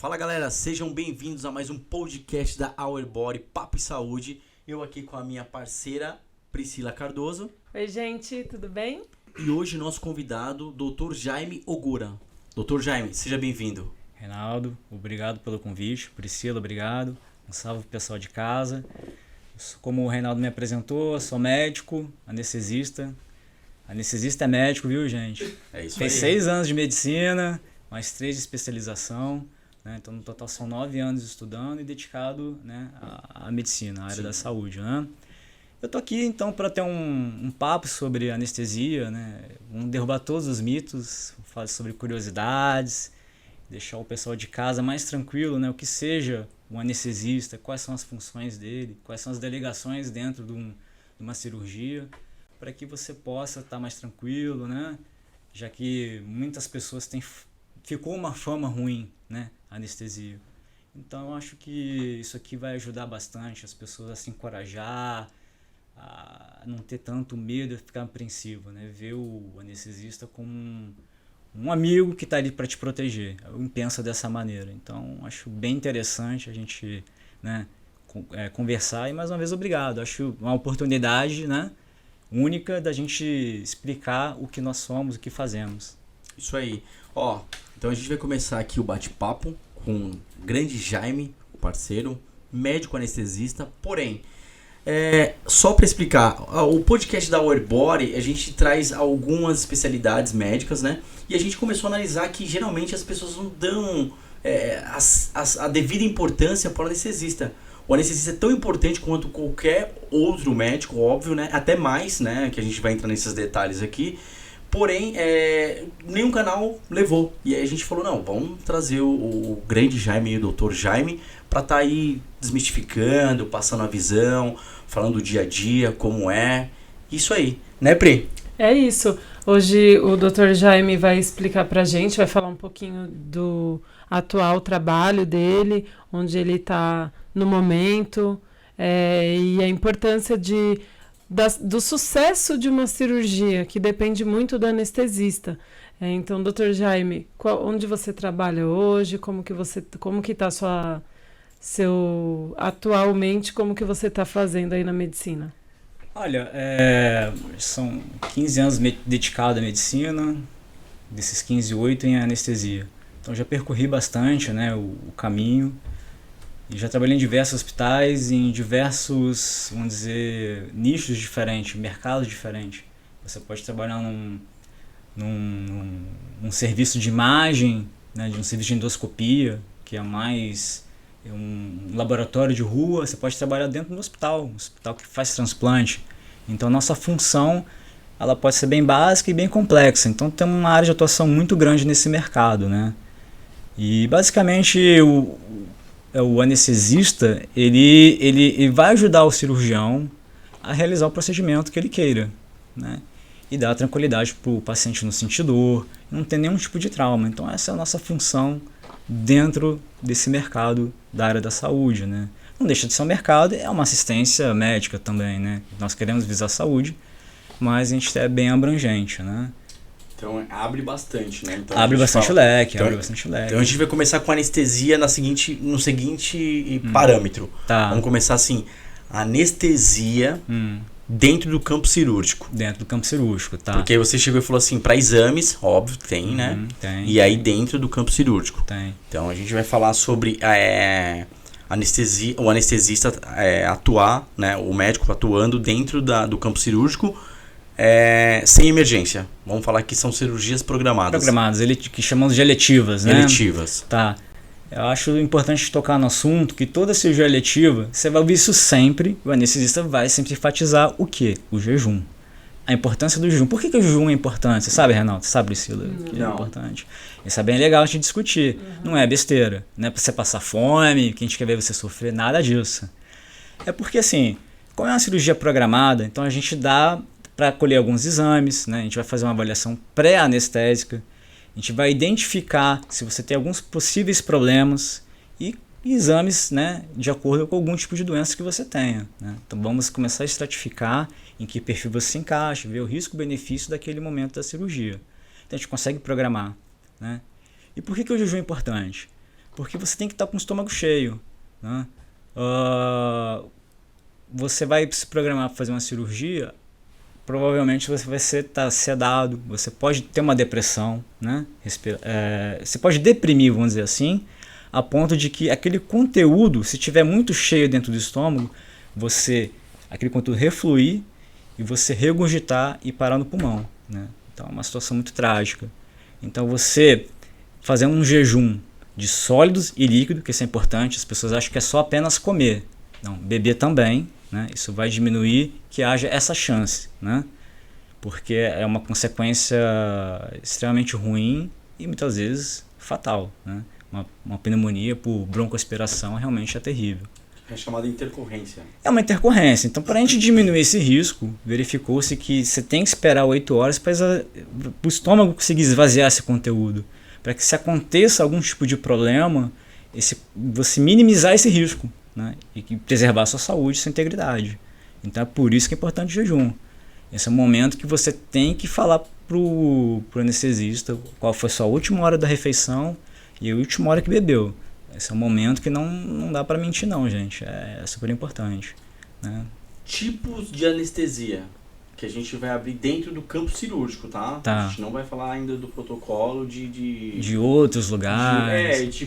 Fala galera, sejam bem-vindos a mais um podcast da Our Body Papo e Saúde. Eu aqui com a minha parceira Priscila Cardoso. Oi gente, tudo bem? E hoje nosso convidado, Dr. Jaime Ogura. Dr. Jaime, seja bem-vindo. Reinaldo, obrigado pelo convite. Priscila, obrigado. Um salve pro pessoal de casa. Como o Reinaldo me apresentou, sou médico, anestesista. Anestesista é médico, viu, gente? É isso Fez aí. 6 anos de medicina, mais 3 de especialização. Né? Então, no total, são 9 anos estudando e dedicado, né, à medicina, à área da saúde. Né? Eu tô aqui, então, para ter um papo sobre anestesia. Né? Vamos derrubar todos os mitos, falar sobre curiosidades, deixar o pessoal de casa mais tranquilo, né? O que seja um anestesista, quais são as funções dele, quais são as delegações dentro de uma cirurgia, para que você possa estar mais tranquilo, né? Já que muitas pessoas ficou uma fama ruim, né? A anestesia. Então eu acho que isso aqui vai ajudar bastante as pessoas a se encorajar, a não ter tanto medo, a ficar apreensivo, né? Ver o anestesista como um amigo que está ali para te proteger. Eu penso dessa maneira. Então, acho bem interessante a gente, né, conversar. E, mais uma vez, obrigado. Acho uma oportunidade, né, única da gente explicar o que nós somos, o que fazemos. Isso aí. Ó, então a gente vai começar aqui o bate-papo com o grande Jaime, o parceiro, médico anestesista, porém... só para explicar, o podcast da Our Body, a gente traz algumas especialidades médicas, né? E a gente começou a analisar que geralmente as pessoas não dão a devida importância para o anestesista. O anestesista é tão importante quanto qualquer outro médico, óbvio, né? Até mais, né? Que a gente vai entrar nesses detalhes aqui. Porém, nenhum canal levou. E aí a gente falou, não, vamos trazer o grande Jaime e o Dr. Jaime para estar aí desmistificando, passando a visão, falando do dia a dia, como é. Isso aí, né, Pri? É isso. Hoje o Dr. Jaime vai explicar pra gente, vai falar um pouquinho do atual trabalho dele, onde ele está no momento, e a importância do sucesso de uma cirurgia, que depende muito do anestesista. Então, Dr. Jaime, onde você trabalha hoje? Como que está atualmente, como que você está fazendo aí na medicina? Olha, são 15 anos dedicado à medicina, desses 15, 8 em anestesia. Então já percorri bastante, né, o caminho, e já trabalhei em diversos hospitais, em diversos, vamos dizer, nichos diferentes, mercados diferentes. Você pode trabalhar num serviço de imagem, né, de um serviço de endoscopia, que é mais um laboratório de rua. Você pode trabalhar dentro do hospital, um hospital que faz transplante. Então, nossa função ela pode ser bem básica e bem complexa. Então, tem uma área de atuação muito grande nesse mercado, né? E, basicamente, o anestesista ele vai ajudar o cirurgião a realizar o procedimento que ele queira, né? E dar tranquilidade para o paciente não sentir dor, não ter nenhum tipo de trauma. Então, essa é a nossa função dentro desse mercado da área da saúde, né? Não deixa de ser um mercado, é uma assistência médica também, né? Nós queremos visar a saúde, mas a gente é bem abrangente, né? Então abre bastante, né? Então, abre bastante leque. Então a gente vai começar com anestesia no seguinte parâmetro. Tá. Vamos começar assim, anestesia dentro do campo cirúrgico. Dentro do campo cirúrgico, tá. Porque você chegou e falou assim, para exames, óbvio, tem, né? Tem. E aí dentro do campo cirúrgico. Tem. Então a gente vai falar sobre anestesia, o anestesista atuar, né? O médico atuando dentro do campo cirúrgico sem emergência. Vamos falar que são cirurgias programadas. Que chamamos de eletivas, né? Eletivas. Tá. Eu acho importante tocar no assunto que toda cirurgia eletiva, você vai ouvir isso sempre, o anestesista vai sempre enfatizar o quê? O jejum. A importância do jejum. Por que o jejum é importante? Você sabe, Renato? Você sabe, Priscila? Que é importante. Isso é bem legal a gente discutir. Não é besteira. Não é pra você passar fome, que a gente quer ver você sofrer, nada disso. É porque, assim, como é uma cirurgia programada, então a gente dá para colher alguns exames, né? A gente vai fazer uma avaliação pré-anestésica, a gente vai identificar se você tem alguns possíveis problemas e exames, né, de acordo com algum tipo de doença que você tenha, né? Então vamos começar a estratificar em que perfil você se encaixa, ver o risco-benefício daquele momento da cirurgia. Então a gente consegue programar, né? E por que o jejum é importante? porque você tem que estar com o estômago cheio, né? Você vai se programar para fazer uma cirurgia, provavelmente você vai estar sedado, você pode ter uma depressão, né? Você pode deprimir, vamos dizer assim, a ponto de que aquele conteúdo, se estiver muito cheio dentro do estômago, aquele conteúdo refluir e você regurgitar e parar no pulmão, né? Então é uma situação muito trágica. Então você fazer um jejum de sólidos e líquido, que isso é importante, as pessoas acham que é só apenas comer. Não, beber também, né? Isso vai diminuir que haja essa chance, né? Porque é uma consequência extremamente ruim e muitas vezes fatal, né? Uma pneumonia por broncoaspiração realmente é terrível. É chamada intercorrência. É uma intercorrência. Então, para a gente diminuir esse risco, verificou-se que você tem que esperar 8 horas para o estômago conseguir esvaziar esse conteúdo. Para que se aconteça algum tipo de problema, você minimizar esse risco, né? E preservar a sua saúde e sua integridade. Então, é por isso que é importante o jejum. Esse é o momento que você tem que falar para o anestesista qual foi a sua última hora da refeição e a última hora que bebeu. Esse é um momento que não dá para mentir não, gente. É super importante, né? Tipos de anestesia que a gente vai abrir dentro do campo cirúrgico, tá? Tá. A gente não vai falar ainda do protocolo de outros lugares.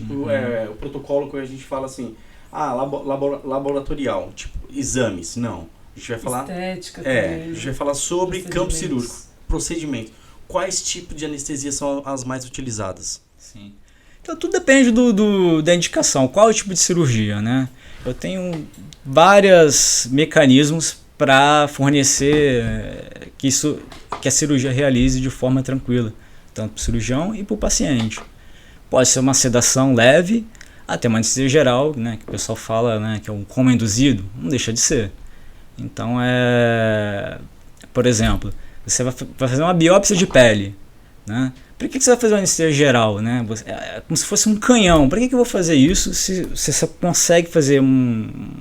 O protocolo que a gente fala assim, laboratorial, tipo, exames, não. A gente vai falar... Estética também. A gente vai falar sobre campo cirúrgico, procedimento. Quais tipos de anestesia são as mais utilizadas? Sim. Então tudo depende da indicação, qual é o tipo de cirurgia, né? Eu tenho vários mecanismos para fornecer que a cirurgia realize de forma tranquila, tanto para o cirurgião e para o paciente. Pode ser uma sedação leve, até uma anestesia geral, né, que o pessoal fala, né, que é um coma induzido, não deixa de ser. Então, por exemplo, você vai fazer uma biópsia de pele, né? Por que você vai fazer uma anestesia geral, né? É como se fosse um canhão. Por que eu vou fazer isso se você consegue fazer um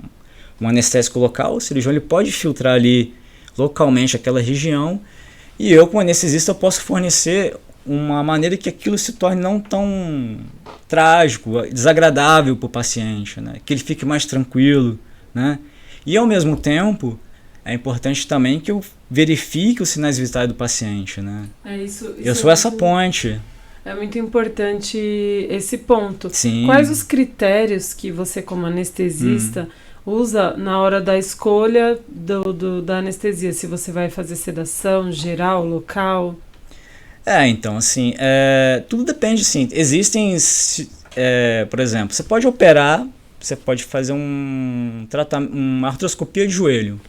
anestésico local? O cirurgião ele pode filtrar ali localmente aquela região e eu, como anestesista, eu posso fornecer uma maneira que aquilo se torne não tão trágico, desagradável para o paciente, né? Que ele fique mais tranquilo, né? E ao mesmo tempo, é importante também que eu verifique os sinais vitais do paciente, né? Eu sou essa ponte. É muito importante esse ponto. Sim. Quais os critérios que você, como anestesista, usa na hora da escolha da anestesia? Se você vai fazer sedação geral, local? Então, assim, tudo depende, sim. Existem, por exemplo, você pode operar, você pode fazer uma artroscopia de joelho.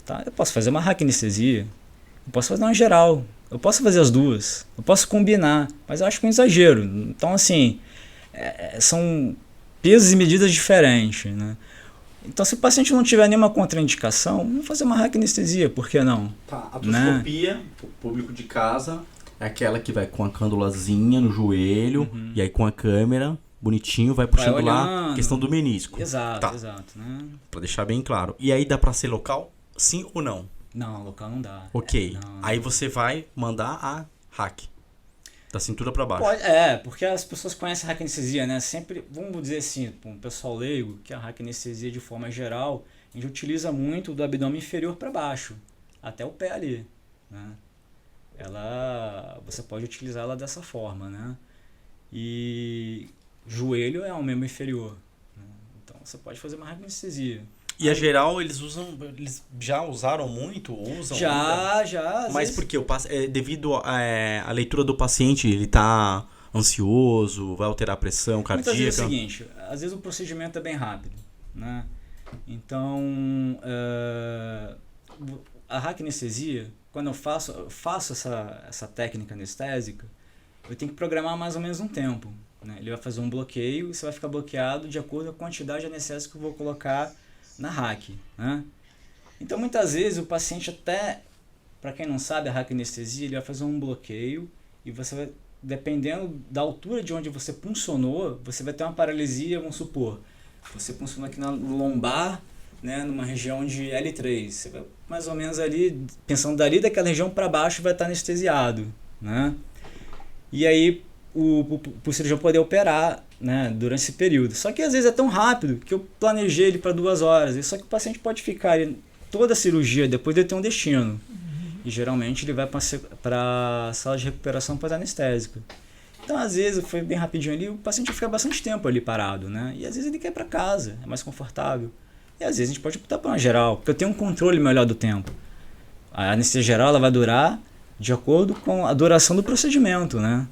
Tá? Eu posso fazer uma raquianestesia, eu posso fazer uma geral, eu posso fazer as duas, eu posso combinar, mas eu acho que é um exagero. Então, assim, são pesos e medidas diferentes, né? Então, se o paciente não tiver nenhuma contraindicação, vamos fazer uma raquianestesia, por que não? Tá, a artroscopia, o público de casa, é aquela que vai com a cânulazinha no joelho, e aí com a câmera, bonitinho, vai puxando lá a questão do menisco. Exato, exato. Né? Pra deixar bem claro. E aí dá pra ser local? Sim ou não? Não, local não dá. Ok. Não. Aí você vai mandar a hack. Da cintura pra baixo. Porque as pessoas conhecem a raquianestesia, né? Sempre, vamos dizer assim, para um pessoal leigo, que a raquianestesia de forma geral, a gente utiliza muito do abdômen inferior para baixo, até o pé ali, né? Você pode utilizá-la dessa forma, né? E joelho é um membro inferior, né? Então você pode fazer uma raquianestesia. E a geral, eles já usaram muito? Já. Mas por quê? Devido à leitura do paciente, ele tá ansioso, vai alterar a pressão cardíaca? Muitas vezes é o seguinte, às vezes o procedimento é bem rápido, né? Então, a raquianestesia, quando eu faço essa técnica anestésica, eu tenho que programar mais ou menos um tempo, né? Ele vai fazer um bloqueio e você vai ficar bloqueado de acordo com a quantidade de anestésico que eu vou colocar na hack, né? Então muitas vezes o paciente até, para quem não sabe, a raquianestesia, ele vai fazer um bloqueio e você vai, dependendo da altura de onde você puncionou, você vai ter uma paralisia, vamos supor, você puncionou aqui na lombar, né, numa região de L3, você vai mais ou menos ali, pensando dali daquela região para baixo, vai estar anestesiado, né? E aí o cirurgião poder operar né, durante esse período. Só que às vezes é tão rápido que eu planejei ele para 2 horas. Só que o paciente pode ficar toda a cirurgia, depois ele tem um destino. E geralmente ele vai para a sala de recuperação pós-anestésica. Então, às vezes, foi bem rapidinho ali, o paciente fica bastante tempo ali parado, né? E às vezes ele quer ir para casa, é mais confortável. E às vezes a gente pode optar por uma geral, porque eu tenho um controle melhor do tempo. A anestesia geral ela vai durar de acordo com a duração do procedimento, né?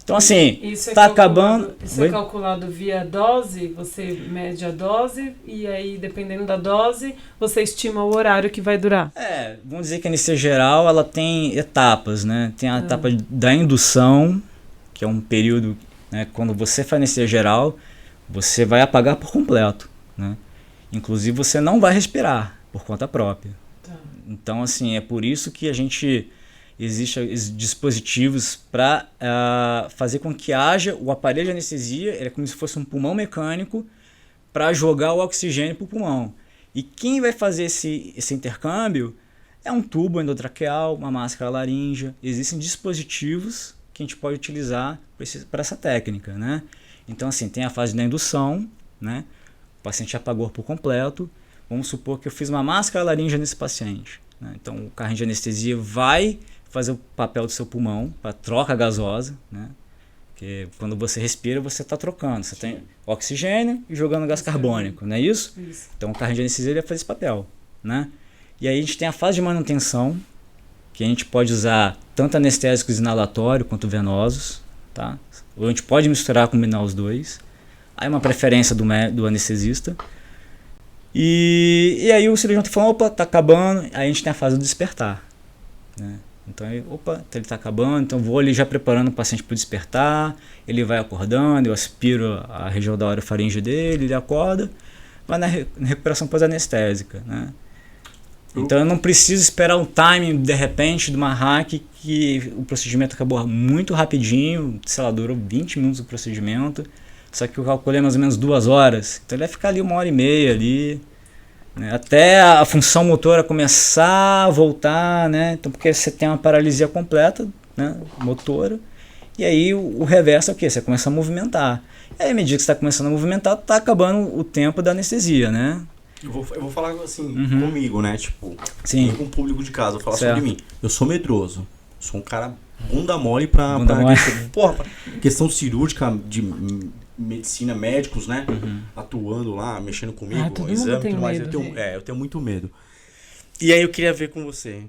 Então, assim, está acabando... Isso é calculado via dose? Você mede a dose e aí, dependendo da dose, você estima o horário que vai durar? Vamos dizer que a anestesia geral ela tem etapas, né? Tem a etapa da indução, que é um período, né, quando você faz anestesia geral, você vai apagar por completo, né? Inclusive, você não vai respirar por conta própria. Tá. Então, assim, é por isso que a gente... Existem dispositivos para fazer com que haja o aparelho de anestesia, ele é como se fosse um pulmão mecânico para jogar o oxigênio para o pulmão. E quem vai fazer esse intercâmbio é um tubo endotraqueal, uma máscara laríngea. Existem dispositivos que a gente pode utilizar para essa técnica, né? Então, assim, tem a fase da indução, né? O paciente apagou por completo. Vamos supor que eu fiz uma máscara laríngea nesse paciente, né? Então, o carrinho de anestesia vai fazer o papel do seu pulmão para troca gasosa, né? Porque quando você respira, você está trocando. Você tem oxigênio e jogando gás carbônico, não é isso? Isso. Então, o carrinho de anestesia vai fazer esse papel, né? E aí a gente tem a fase de manutenção, que a gente pode usar tanto anestésicos inalatórios quanto venosos, tá? Ou a gente pode misturar, combinar os dois. Aí uma preferência do anestesista. E aí o cirurgião está falando, opa, está acabando. Aí a gente tem a fase do despertar, né? Então, ele está acabando, então vou ali já preparando o paciente para o despertar, ele vai acordando, eu aspiro a região da orofaringe dele, ele acorda, vai na recuperação pós-anestésica, né? Então eu não preciso esperar um timing, de repente, de uma hack que o procedimento acabou muito rapidinho, sei lá, durou 20 minutos o procedimento, só que eu calculei mais ou menos 2 horas, então ele vai ficar ali 1h30 ali, né, até a função motora começar a voltar, né? Então, porque você tem uma paralisia completa, né, motora, e aí o reverso é o quê? Você começa a movimentar. E aí, à medida que você está começando a movimentar, está acabando o tempo da anestesia, né? Eu vou falar assim, comigo, né? Tipo, sim, com o público de casa, eu vou falar certo. sobre mim. Eu sou medroso, sou um cara bunda mole pra questão cirúrgica de medicina, médicos, né? Atuando lá, mexendo comigo, todo exame mundo tem e tudo mais. medo, Eu tenho muito medo. E aí eu queria ver com você.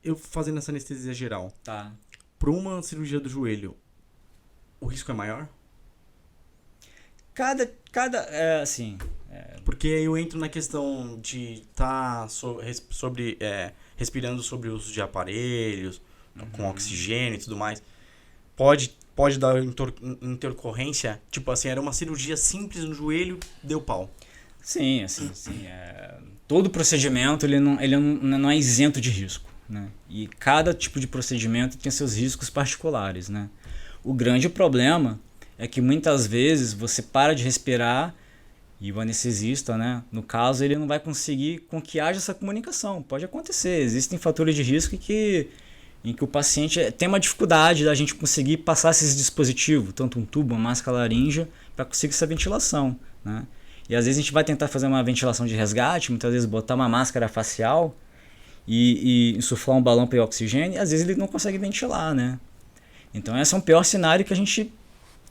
Eu fazendo essa anestesia geral. Tá. Para uma cirurgia do joelho, o risco é maior? Porque eu entro na questão de estar respirando sobre o uso de aparelhos, com oxigênio e tudo mais. Pode dar intercorrência? Tipo assim, era uma cirurgia simples no joelho, deu pau. Sim, todo procedimento ele não é isento de risco, né? E cada tipo de procedimento tem seus riscos particulares, né? O grande problema é que muitas vezes você para de respirar e o anestesista, né, no caso, ele não vai conseguir com que haja essa comunicação. Pode acontecer, existem fatores de risco em que o paciente tem uma dificuldade da gente conseguir passar esses dispositivos, tanto um tubo, uma máscara laríngea, para conseguir essa ventilação, né? E às vezes a gente vai tentar fazer uma ventilação de resgate, muitas vezes botar uma máscara facial e insuflar um balão para oxigênio, e às vezes ele não consegue ventilar, né? Então esse é um pior cenário que a gente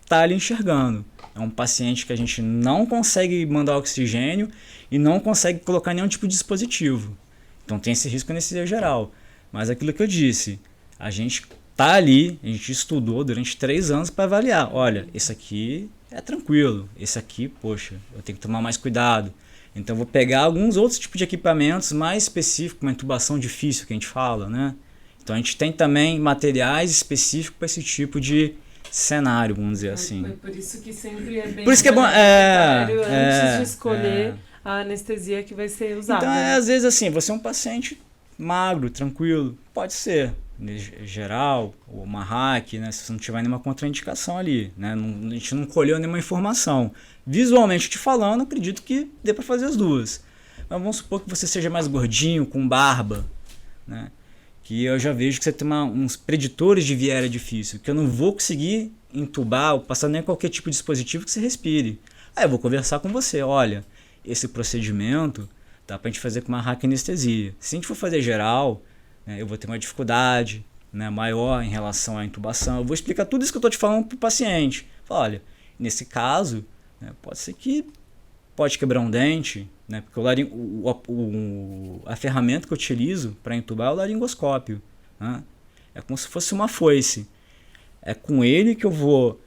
está ali enxergando. É um paciente que a gente não consegue mandar oxigênio e não consegue colocar nenhum tipo de dispositivo. Então tem esse risco anestesia geral. Mas aquilo que eu disse, a gente está ali, a gente estudou durante 3 anos para avaliar. Olha, esse aqui é tranquilo, esse aqui, poxa, eu tenho que tomar mais cuidado. Então eu vou pegar alguns outros tipos de equipamentos mais específicos, uma intubação difícil que a gente fala, né? Então a gente tem também materiais específicos para esse tipo de cenário, vamos dizer assim. É por isso que sempre é bem por isso que é bom, antes de escolher a anestesia que vai ser usada. Então, às vezes assim, você é um paciente magro, tranquilo, pode ser geral, ou uma hack, né, se você não tiver nenhuma contraindicação ali, né, a gente não colheu nenhuma informação. Visualmente te falando, acredito que dê para fazer as duas. Mas vamos supor que você seja mais gordinho, com barba, né, que eu já vejo que você tem uns preditores de viária difícil, que eu não vou conseguir entubar ou passar nem qualquer tipo de dispositivo que você respire. Aí eu vou conversar com você, olha, esse procedimento dá pra gente fazer com uma raquianestesia. Se a gente for fazer geral, né, eu vou ter uma dificuldade, né, maior em relação à intubação. Eu vou explicar tudo isso que eu estou te falando pro paciente. Fala, olha, nesse caso, né, pode ser que pode quebrar um dente, né, porque a ferramenta que eu utilizo para intubar é o laringoscópio. Né? É como se fosse uma foice. É com ele que eu vou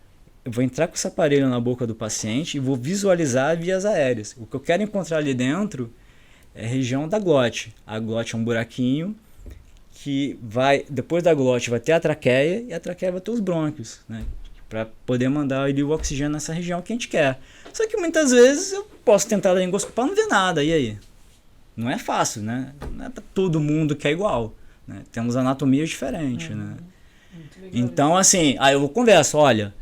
entrar com esse aparelho na boca do paciente e vou visualizar vias aéreas. O que eu quero encontrar ali dentro é a região da glote. A glote é um buraquinho que vai, depois da glote vai ter a traqueia e a traqueia vai ter os brônquios, né? Para poder mandar ali o oxigênio nessa região que a gente quer. Só que muitas vezes eu posso tentar laringoscopar e não ver nada, e aí? Não é fácil, né? Não é para todo mundo que é igual, né? Temos anatomias diferentes, né? Então, assim, aí eu converso, olha,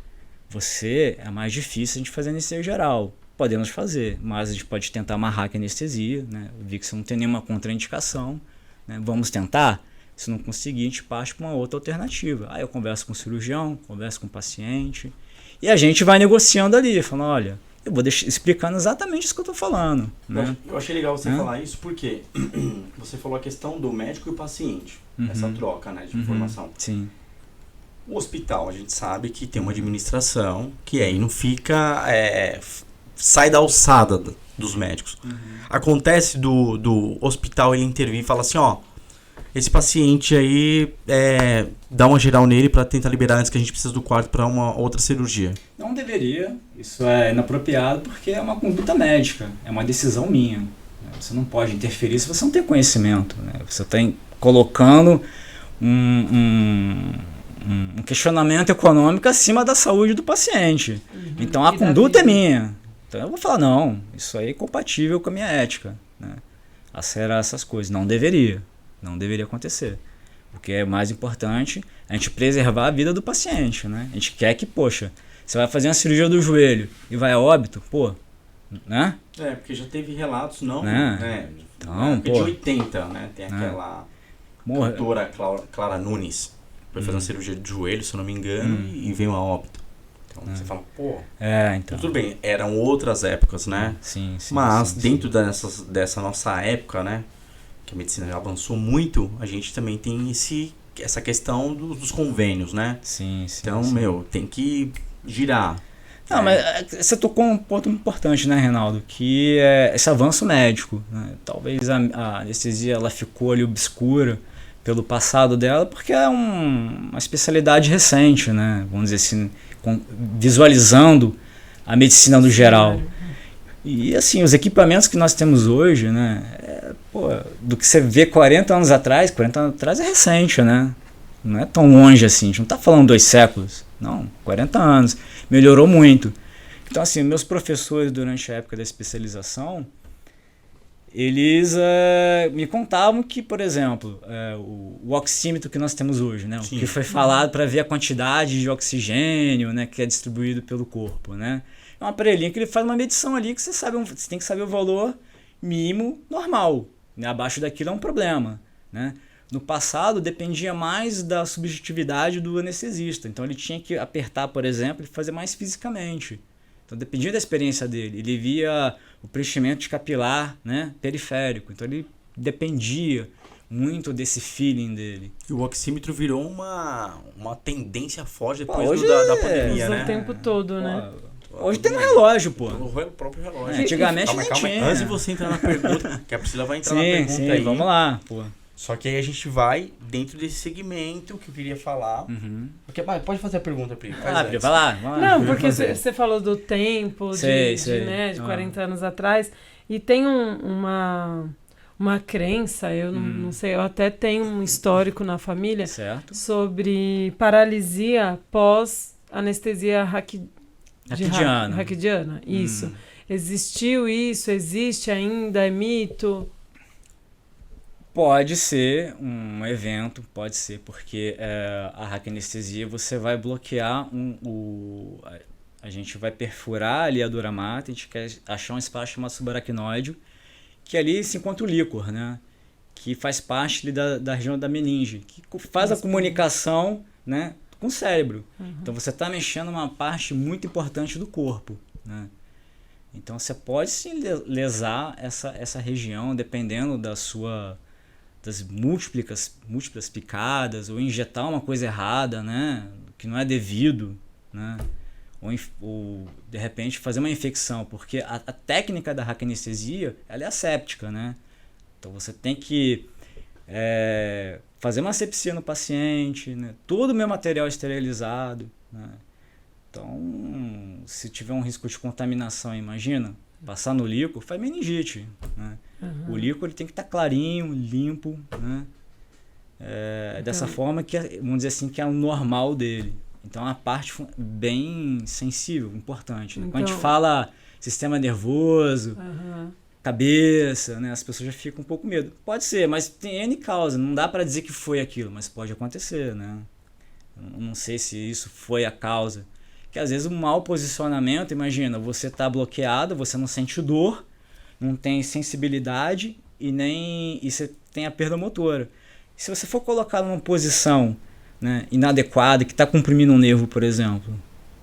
você é mais difícil a gente fazer anestesia geral. Podemos fazer, mas a gente pode tentar uma raquianestesia, né? Eu vi que você não tem nenhuma contraindicação, né? Vamos tentar? Se não conseguir, a gente parte para uma outra alternativa. Aí eu converso com o cirurgião, converso com o paciente, e a gente vai negociando ali, falando, olha, eu vou explicando exatamente isso que eu estou falando. Né? Eu achei legal você falar isso, porque você falou a questão do médico e o paciente, essa troca, né, de informação. Sim. O hospital, a gente sabe que tem uma administração que aí não fica... sai da alçada dos médicos. Acontece do hospital ele intervir e falar assim, ó, esse paciente aí, dá uma geral nele para tentar liberar antes que a gente precisa do quarto para uma outra cirurgia. Não deveria, isso é inapropriado porque é uma conduta médica, é uma decisão minha. Né? Você não pode interferir se você não tem conhecimento. Né? Você está colocando um questionamento econômico acima da saúde do paciente. Então a conduta é minha. Então eu vou falar, não, isso aí é compatível com a minha ética. Né? Acelerar essas coisas. Não deveria acontecer. O que é mais importante é a gente preservar a vida do paciente. Né? A gente quer que, poxa, você vai fazer uma cirurgia do joelho e vai a óbito, pô, né? Porque já teve relatos, não? Né? Então, de 80, né? Tem aquela doutora Clara Nunes. Foi fazer uma cirurgia de joelho, se eu não me engano, e veio a óbito. Então você fala, pô. Então. Tudo bem, eram outras épocas, né? Sim. Mas dentro dessa nossa época, né? Que a medicina já avançou muito, a gente também tem essa questão dos convênios, né? Sim. Então, tem que girar. Não, mas você tocou um ponto importante, né, Reinaldo? Que é esse avanço médico. Né? Talvez a anestesia ela ficou ali obscura pelo passado dela, porque é uma especialidade recente, né? Vamos dizer assim, visualizando a medicina no geral. E assim, os equipamentos que nós temos hoje, né? Do que você vê 40 anos atrás é recente, né? Não é tão longe assim, a gente não está falando 2 séculos, não, 40 anos, melhorou muito. Então assim, meus professores durante a época da especialização, eles me contavam que, por exemplo, o oxímetro que nós temos hoje, né? O que foi falado para ver a quantidade de oxigênio, né, que é distribuído pelo corpo, né? É um aparelhinho que ele faz uma medição ali que você tem que saber o valor mínimo normal, né? Abaixo daquilo é um problema, né? No passado dependia mais da subjetividade do anestesista, então ele tinha que apertar, por exemplo, e fazer mais fisicamente. Então dependia da experiência dele, ele via o preenchimento de capilar, né, periférico, então ele dependia muito desse feeling dele. E o oxímetro virou uma tendência forte depois da pandemia, né? O tempo todo, né? Hoje tem no relógio, pô. O próprio relógio. Antigamente nem tinha. Antes de você entrar na pergunta, que a Priscila vai entrar na pergunta aí. Vamos lá, pô. Só que aí a gente vai dentro desse segmento que eu queria falar. Porque, pode fazer a pergunta, Pri. Vai lá. Não, porque você falou do tempo, de 40 anos atrás, e tem uma crença, eu não sei, eu até tenho um histórico na família sobre paralisia pós-anestesia raquidiana. Isso. Existiu isso? Existe ainda? É mito? Pode ser um evento, pode ser, porque a raquianestesia você vai bloquear a gente vai perfurar ali a dura mata, a gente quer achar um espaço chamado subaracnoide, que ali se encontra o líquor, né? que faz parte ali da região da meninge, que faz a comunicação, né, com o cérebro. Então você está mexendo uma parte muito importante do corpo, né? Então você pode sim lesar essa região, dependendo das múltiplas picadas, ou injetar uma coisa errada, né, que não é devido, né? Ou de repente fazer uma infecção, porque a técnica da raquianestesia, ela é asséptica, né? Então você tem que fazer uma asepsia no paciente, né? Todo o meu material esterilizado, né? Então, se tiver um risco de contaminação, imagina, passar no líquido, faz meningite, né? O líquido ele tem que estar clarinho, limpo, né? Dessa forma que, vamos dizer assim, que é o normal dele. Então, é uma parte bem sensível, importante, né? Quando a gente fala sistema nervoso, cabeça, né? As pessoas já ficam um pouco com medo. Pode ser, mas tem N causa. Não dá para dizer que foi aquilo, mas pode acontecer, né? Eu não sei se isso foi a causa. Que às vezes um mau posicionamento, imagina, você está bloqueado, você não sente dor, não tem sensibilidade e você tem a perda motora. Se você for colocado numa posição, né, inadequada, que está comprimindo um nervo, por exemplo,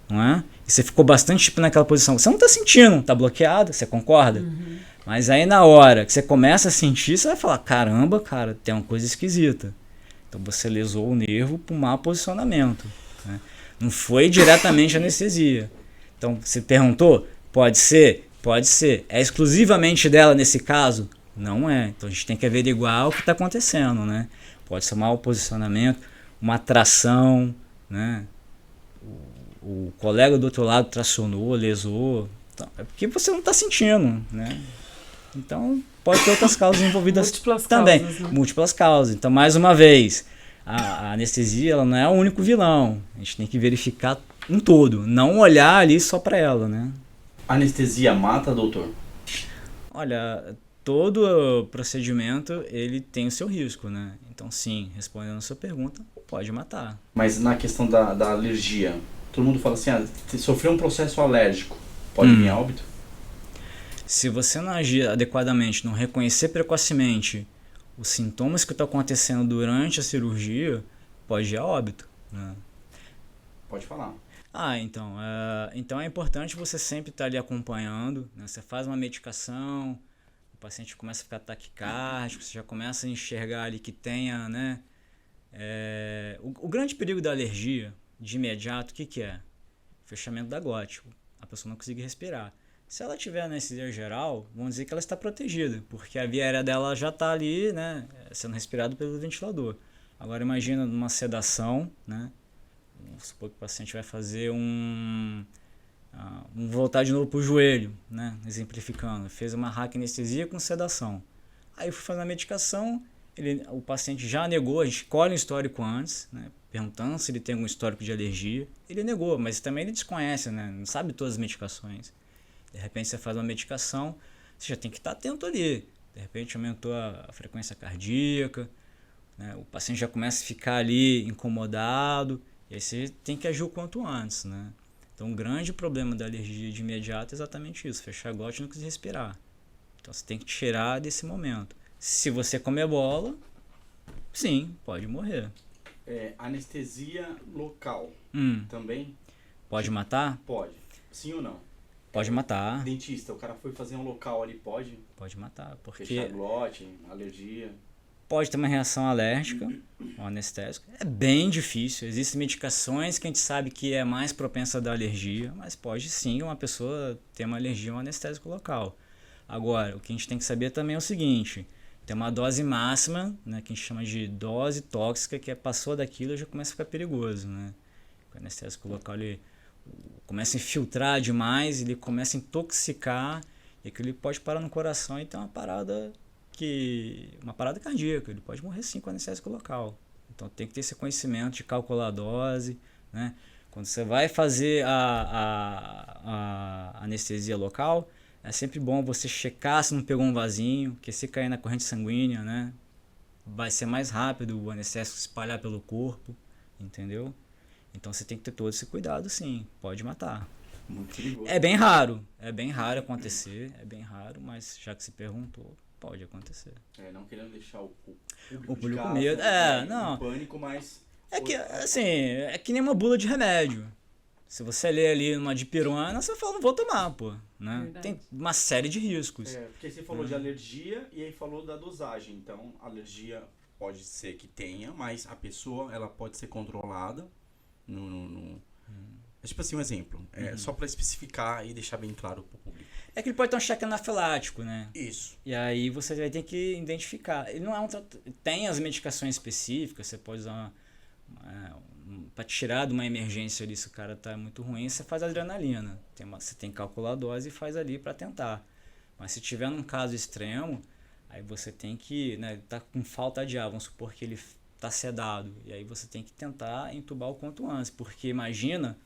não é? E você ficou bastante tempo naquela posição, você não está sentindo, está bloqueado, você concorda? Mas aí na hora que você começa a sentir, você vai falar, caramba, cara, tem uma coisa esquisita. Então você lesou o nervo por mau posicionamento, né? Não foi diretamente anestesia. Então você perguntou, pode ser? Pode ser. É exclusivamente dela nesse caso? Não é. Então a gente tem que averiguar o que está acontecendo, né? Pode ser um mau posicionamento, uma tração, né? O colega do outro lado tracionou, lesou. Então, é porque você não está sentindo, né? Então pode ter outras causas envolvidas Múltiplas também. causas, né? Múltiplas causas. Então, mais uma vez, a anestesia ela não é o único vilão. A gente tem que verificar um todo, não olhar ali só para ela, né? Anestesia mata, doutor? Olha, todo procedimento ele tem o seu risco, né? Então, sim, respondendo a sua pergunta, pode matar. Mas na questão da alergia, todo mundo fala assim, sofreu um processo alérgico, pode vir a óbito? Se você não agir adequadamente, não reconhecer precocemente os sintomas que estão acontecendo durante a cirurgia, pode ir a óbito, né? Pode falar. Então é importante você sempre estar ali acompanhando, né? Você faz uma medicação, o paciente começa a ficar taquicárdico, você já começa a enxergar ali que tenha, né? O grande perigo da alergia, de imediato, o que é? Fechamento da glote, a pessoa não consegue respirar. Se ela tiver anestesia geral, vamos dizer que ela está protegida, porque a via aérea dela já está ali, né, sendo respirada pelo ventilador. Agora imagina numa sedação, né, vamos supor que o paciente vai fazer voltar de novo para o joelho, né, exemplificando, fez uma raquianestesia com sedação. Aí eu fui fazer a medicação, o paciente já negou, a gente colhe um histórico antes, né, perguntando se ele tem algum histórico de alergia. Ele negou, mas também ele desconhece, né, não sabe todas as medicações. De repente você faz uma medicação, você já tem que estar atento ali. De repente aumentou a frequência cardíaca, né? O paciente já começa a ficar ali incomodado, e aí você tem que agir o quanto antes, né? Então o grande problema da alergia de imediato é exatamente isso, fechar a glote e não conseguir respirar. Então você tem que tirar desse momento. Se você comer bola, sim, pode morrer. Anestesia local também? Pode matar? Pode. Sim ou não? Pode matar. Dentista, o cara foi fazer um local ali, pode? Pode matar, porque fechar glote, alergia. Pode ter uma reação alérgica ao anestésico. É bem difícil. Existem medicações que a gente sabe que é mais propensa a dar alergia, mas pode sim uma pessoa ter uma alergia a um anestésico local. Agora, o que a gente tem que saber também é o seguinte: tem uma dose máxima, né, que a gente chama de dose tóxica, que passou daquilo já começa a ficar perigoso, né? O anestésico local ele começa a infiltrar demais, ele começa a intoxicar, e aquilo pode parar no coração e ter uma parada cardíaca. Ele pode morrer sim com anestésico local. Então tem que ter esse conhecimento de calcular a dose, né? Quando você vai fazer a anestesia local, é sempre bom você checar se não pegou um vasinho, porque se cair na corrente sanguínea, né, vai ser mais rápido o anestésico se espalhar pelo corpo, entendeu? Então você tem que ter todo esse cuidado, sim. Pode matar. Muito perigoso. É bem raro acontecer, é bem raro, mas já que se perguntou, Pode acontecer. Não querendo deixar o O de público com casa, medo. em pânico, mas... É que, assim, é que nem uma bula de remédio. Se você lê ali uma dipirona, você fala, não vou tomar, pô. Né? Verdade. Tem uma série de riscos. Porque você falou de alergia e aí falou da dosagem. Então, alergia pode ser que tenha, mas a pessoa, ela pode ser controlada É tipo assim, um exemplo. Só pra especificar e deixar bem claro pro público. É que ele pode ter um cheque anafilático, né? Isso. E aí você vai ter que identificar. Ele não é tem as medicações específicas, você pode usar para tirar de uma emergência ali, se o cara tá muito ruim, você faz adrenalina. Você tem que calcular a dose e faz ali para tentar. Mas se tiver num caso extremo, aí você tem que, né, tá com falta de ar, vamos supor que ele tá sedado, e aí você tem que tentar entubar o quanto antes, porque imagina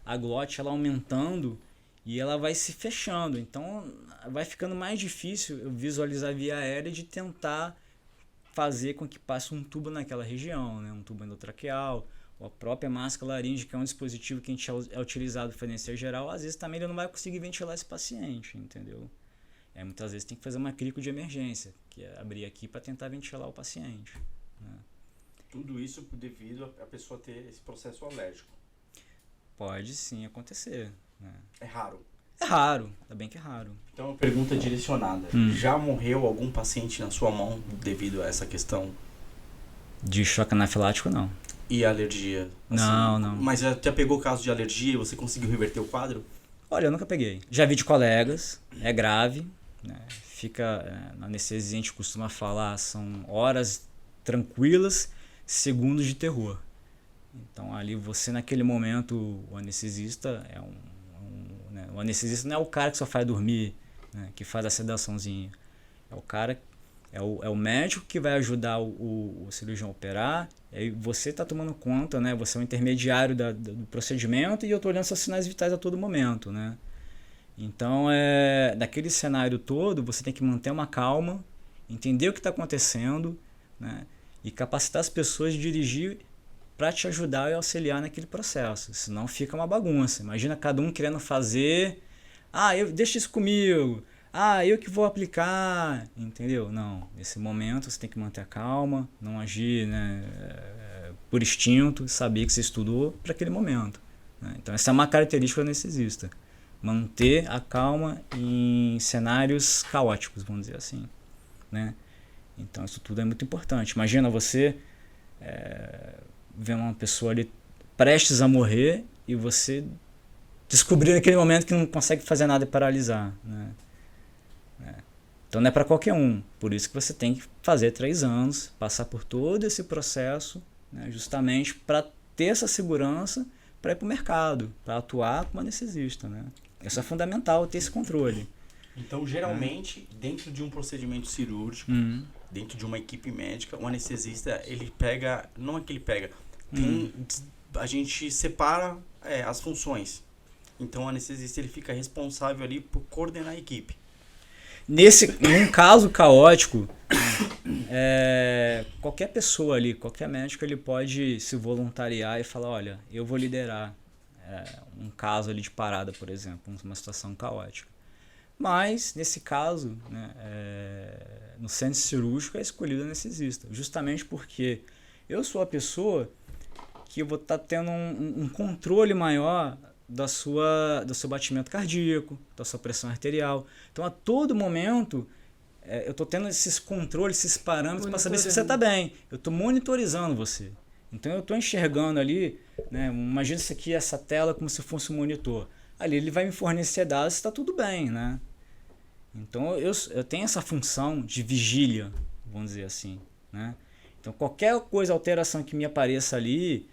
a glote ela aumentando e ela vai se fechando, então vai ficando mais difícil eu visualizar a via aérea de tentar fazer com que passe um tubo naquela região, né? Um tubo endotraqueal, ou a própria máscara laríngea, que é um dispositivo que a gente é utilizado para anestesia geral, às vezes também ele não vai conseguir ventilar esse paciente, entendeu? Muitas vezes tem que fazer uma crico de emergência, que é abrir aqui para tentar ventilar o paciente. Né? Tudo isso devido a pessoa ter esse processo alérgico. Pode sim acontecer. Né? É raro. É raro, ainda bem que é raro. Então, uma pergunta direcionada. Já morreu algum paciente na sua mão devido a essa questão? De choque anafilático, não. E alergia? Não, não. Mas já pegou caso de alergia e você conseguiu reverter o quadro? Olha, eu nunca peguei. Já vi de colegas, é grave. Né? Na anestesia a gente costuma falar, são horas tranquilas, segundos de terror. Então ali você naquele momento, o anestesista né? O anestesista não é o cara que só faz dormir, né? Que faz a sedaçãozinha. É o cara, é o médico que vai ajudar o cirurgião a operar, e aí você está tomando conta, né? Você é o intermediário do procedimento e eu estou olhando seus sinais vitais a todo momento, né? Então, naquele cenário todo, você tem que manter uma calma, entender o que está acontecendo, né? E capacitar as pessoas de dirigir para te ajudar e auxiliar naquele processo. Senão fica uma bagunça. Imagina cada um querendo fazer. Deixa isso comigo. Eu que vou aplicar. Entendeu? Não. Nesse momento você tem que manter a calma, não agir, né, por instinto, saber que você estudou para aquele momento. Né? Então essa é uma característica do anestesista. Manter a calma em cenários caóticos, vamos dizer assim. Né? Então isso tudo é muito importante. Imagina você ver uma pessoa ali prestes a morrer e você descobrir naquele momento que não consegue fazer nada e paralisar. Né? Então não é para qualquer um. Por isso que você tem que fazer 3 anos, passar por todo esse processo, né, justamente para ter essa segurança para ir para o mercado, para atuar como anestesista. Né? Isso é fundamental, ter esse controle. Então, geralmente, dentro de um procedimento cirúrgico, dentro de uma equipe médica, o anestesista, ele pega... Não é que ele pega... a gente separa as funções. Então, o anestesista ele fica responsável ali por coordenar a equipe. Num caso caótico, qualquer pessoa ali, qualquer médico, ele pode se voluntariar e falar, olha, eu vou liderar um caso ali de parada, por exemplo, uma situação caótica. Mas, nesse caso, né, no centro cirúrgico é escolhido o anestesista, justamente porque eu sou a pessoa que eu vou estar tendo um controle maior do seu batimento cardíaco, da sua pressão arterial. Então, a todo momento, eu estou tendo esses controles, esses parâmetros para saber se você está bem. Eu estou monitorizando você. Então, eu estou enxergando ali, né, imagina isso aqui, essa tela como se fosse um monitor. Ali ele vai me fornecer dados se está tudo bem. Né? Então, eu tenho essa função de vigília, vamos dizer assim. Né? Então, qualquer coisa, alteração que me apareça ali,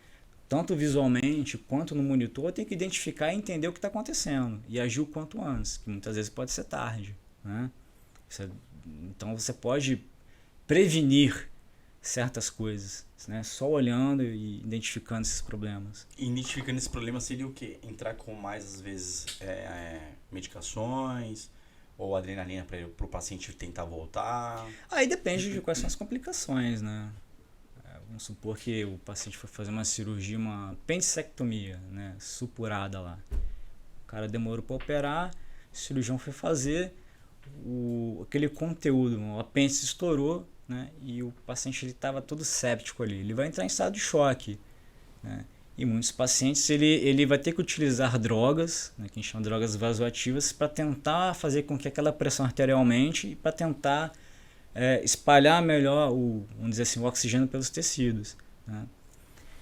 tanto visualmente quanto no monitor, eu tenho que identificar e entender o que está acontecendo e agir o quanto antes, que muitas vezes pode ser tarde. Né? Então você pode prevenir certas coisas, né? Só olhando e identificando esses problemas. E identificando esses problemas seria o quê? Entrar com mais, às vezes, medicações ou adrenalina para o paciente tentar voltar? Aí depende de quais são as complicações, né? Vamos supor que o paciente foi fazer uma cirurgia, uma apendicectomia, né, supurada lá. O cara demorou para operar, o cirurgião foi fazer, aquele conteúdo, o apêndice estourou, né? E o paciente estava todo séptico ali. Ele vai entrar em estado de choque, né? E muitos pacientes ele vai ter que utilizar drogas, né, que a gente chama de drogas vasoativas, para tentar fazer com que aquela pressão arterial aumente e para tentar espalhar melhor vamos dizer assim, o oxigênio pelos tecidos, né?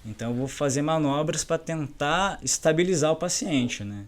Então eu vou fazer manobras para tentar estabilizar o paciente, né?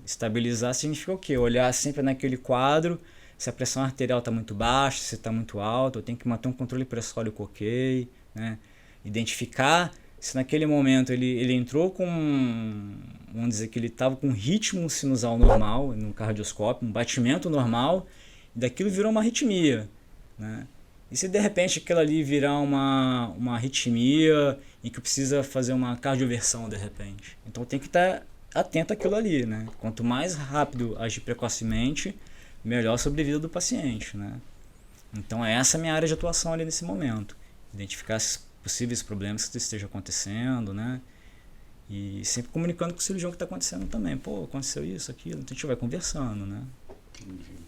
Estabilizar significa o quê? Olhar sempre naquele quadro, se a pressão arterial está muito baixa, se está muito alta, eu tenho que manter um controle pressórico ok, né? Identificar se naquele momento ele entrou com, vamos dizer que ele estava com um ritmo sinusal normal no cardioscópio, um batimento normal, e daquilo virou uma arritmia, né? E se de repente aquilo ali virar uma arritmia em que precisa fazer uma cardioversão de repente? Então tem que estar atento àquilo ali, né? Quanto mais rápido agir precocemente, melhor a sobrevida do paciente, né? Então essa é a minha área de atuação ali nesse momento. Identificar esses possíveis problemas que esteja acontecendo, né? E sempre comunicando com o cirurgião o que está acontecendo também. Pô, aconteceu isso, aquilo. Então a gente vai conversando, né? Entendi.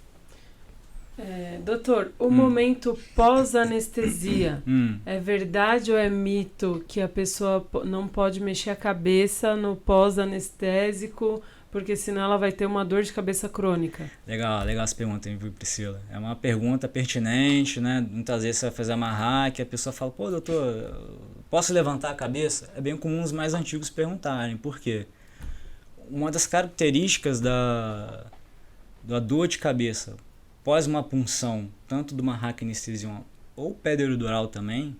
Doutor, o momento pós-anestesia, é verdade ou é mito que a pessoa não pode mexer a cabeça no pós-anestésico, porque senão ela vai ter uma dor de cabeça crônica? Legal essa pergunta, viu, Priscila? É uma pergunta pertinente, né? Muitas vezes você vai fazer amarrar, que a pessoa fala, pô, doutor, posso levantar a cabeça? É bem comum os mais antigos perguntarem. Por quê? Uma das características da dor de cabeça após uma punção, tanto de uma raquianestesia ou peridural também,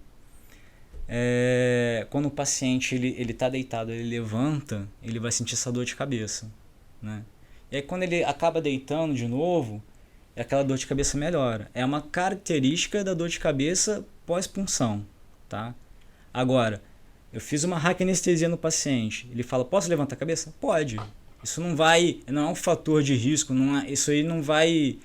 quando o paciente ele está deitado, ele levanta, ele vai sentir essa dor de cabeça, né? E aí quando ele acaba deitando de novo, aquela dor de cabeça melhora. É uma característica da dor de cabeça pós-punção, tá? Agora, eu fiz uma raquianestesia no paciente, ele fala, posso levantar a cabeça? Pode. Isso não é um fator de risco, isso aí não vai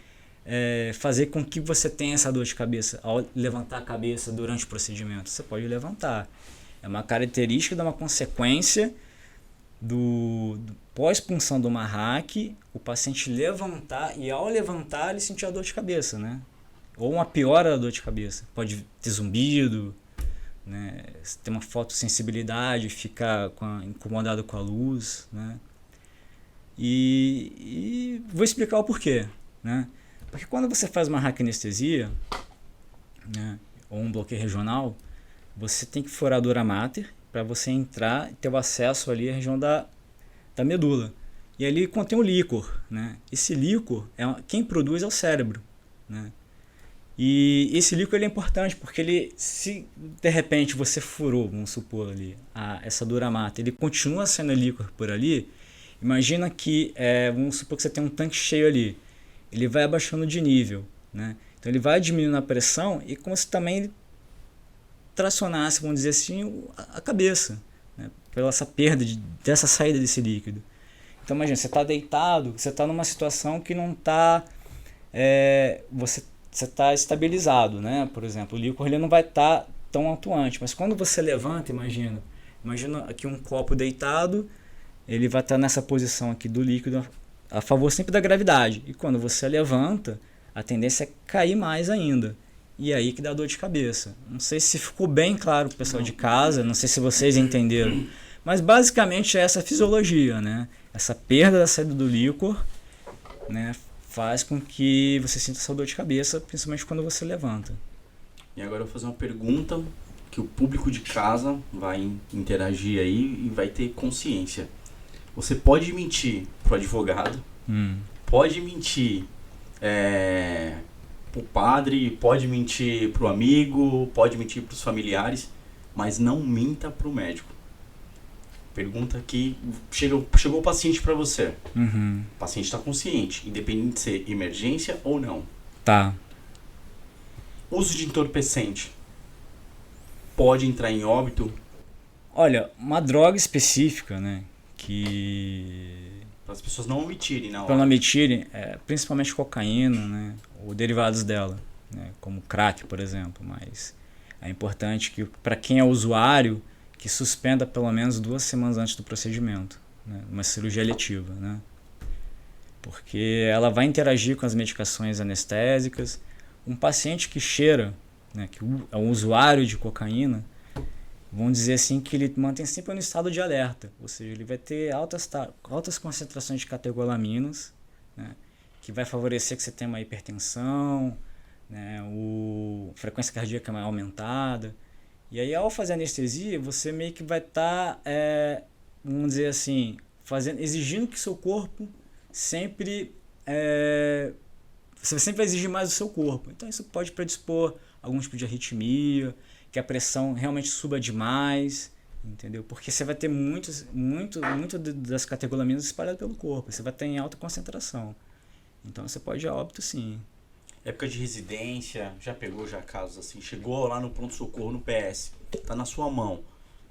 fazer com que você tenha essa dor de cabeça ao levantar a cabeça durante o procedimento. Você pode levantar. É uma característica, uma consequência do pós-punção do marraque, o paciente levantar e ao levantar ele sentir a dor de cabeça, né? Ou uma piora da dor de cabeça. Pode ter zumbido, né? Ter uma fotossensibilidade, ficar incomodado com a luz, né? E vou explicar o porquê, né? Porque quando você faz uma raquianestesia, né, ou um bloqueio regional, você tem que furar a dura mater para você entrar e ter o acesso ali à região da medula. E ali contém o líquor, né? Esse líquor, quem produz é o cérebro, né? E esse líquor ele é importante porque se de repente você furou, vamos supor ali, essa dura mater, ele continua sendo líquor por ali. Imagina que, vamos supor que você tem um tanque cheio ali, ele vai abaixando de nível, né? Então ele vai diminuindo a pressão e como se também ele tracionasse, vamos dizer assim, a cabeça, né? Pela essa perda dessa saída desse líquido. Então imagina, você está deitado, você está numa situação que não está, você está estabilizado, né? Por exemplo, o líquor ele não vai estar tão atuante, mas quando você levanta, imagina aqui um copo deitado, ele vai estar nessa posição aqui do líquido a favor sempre da gravidade. E quando você levanta, a tendência é cair mais ainda. E aí que dá dor de cabeça. Não sei se ficou bem claro pro pessoal de casa, não sei se vocês entenderam. Mas basicamente é essa fisiologia, né? Essa perda da saída do líquor, né, faz com que você sinta essa dor de cabeça, principalmente quando você levanta. E agora eu vou fazer uma pergunta que o público de casa vai interagir aí e vai ter consciência. Você pode mentir pro advogado, pode mentir pro padre, pode mentir pro amigo, pode mentir pros familiares, mas não minta pro médico. Pergunta que chegou o paciente para você. O paciente está consciente, independente de ser emergência ou não. Tá. Uso de entorpecente pode entrar em óbito? Olha, uma droga específica, né? Para as pessoas não omitirem na hora. Para não omitirem, principalmente cocaína, né, ou derivados dela, né, como crack, por exemplo. Mas é importante que, para quem é usuário, que suspenda pelo menos 2 semanas antes do procedimento, né, uma cirurgia eletiva, né. porque ela vai interagir com as medicações anestésicas. Um paciente que cheira, né, que é um usuário de cocaína, vamos dizer assim que ele mantém sempre no estado de alerta, ou seja, ele vai ter altas concentrações de catecolaminas, né, que vai favorecer que você tenha uma hipertensão, né, frequência cardíaca mais aumentada. E aí, ao fazer anestesia, você meio que vai estar, vamos dizer assim, exigindo que seu corpo sempre... você sempre vai exigir mais do seu corpo. Então, isso pode predispor a algum tipo de arritmia, que a pressão realmente suba demais, entendeu? Porque você vai ter muito das catecolaminas espalhadas pelo corpo. Você vai ter em alta concentração. Então, você pode ir a óbito, sim. Época de residência, já pegou casos assim, chegou lá no pronto-socorro no PS, tá na sua mão,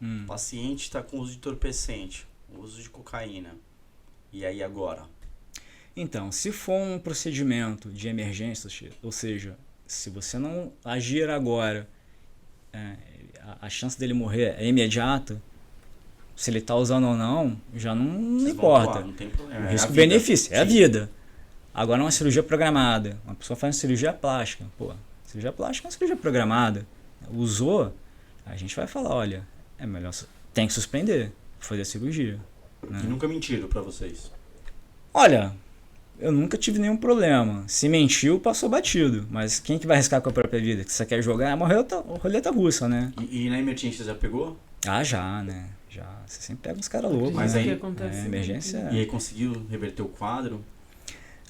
o paciente está com uso de entorpecente, uso de cocaína, e aí agora? Então, se for um procedimento de emergência, ou seja, se você não agir agora, a chance dele morrer é imediata, se ele está usando ou não, já não importa. Não tem problema. O risco-benefício é a vida. Agora, uma cirurgia programada. Uma pessoa faz uma cirurgia plástica. Cirurgia plástica é uma cirurgia programada. Usou, a gente vai falar, olha, é melhor, tem que suspender, fazer a cirurgia. Né? E nunca mentiram pra vocês? Olha, eu nunca tive nenhum problema. Se mentiu, passou batido. Mas quem que vai arriscar com a própria vida? Que você quer jogar, morreu roleta russa, né? E na emergência já pegou? Ah, já, né? Já. Você sempre pega uns caras loucos. Mas aí, emergência... E aí conseguiu reverter o quadro?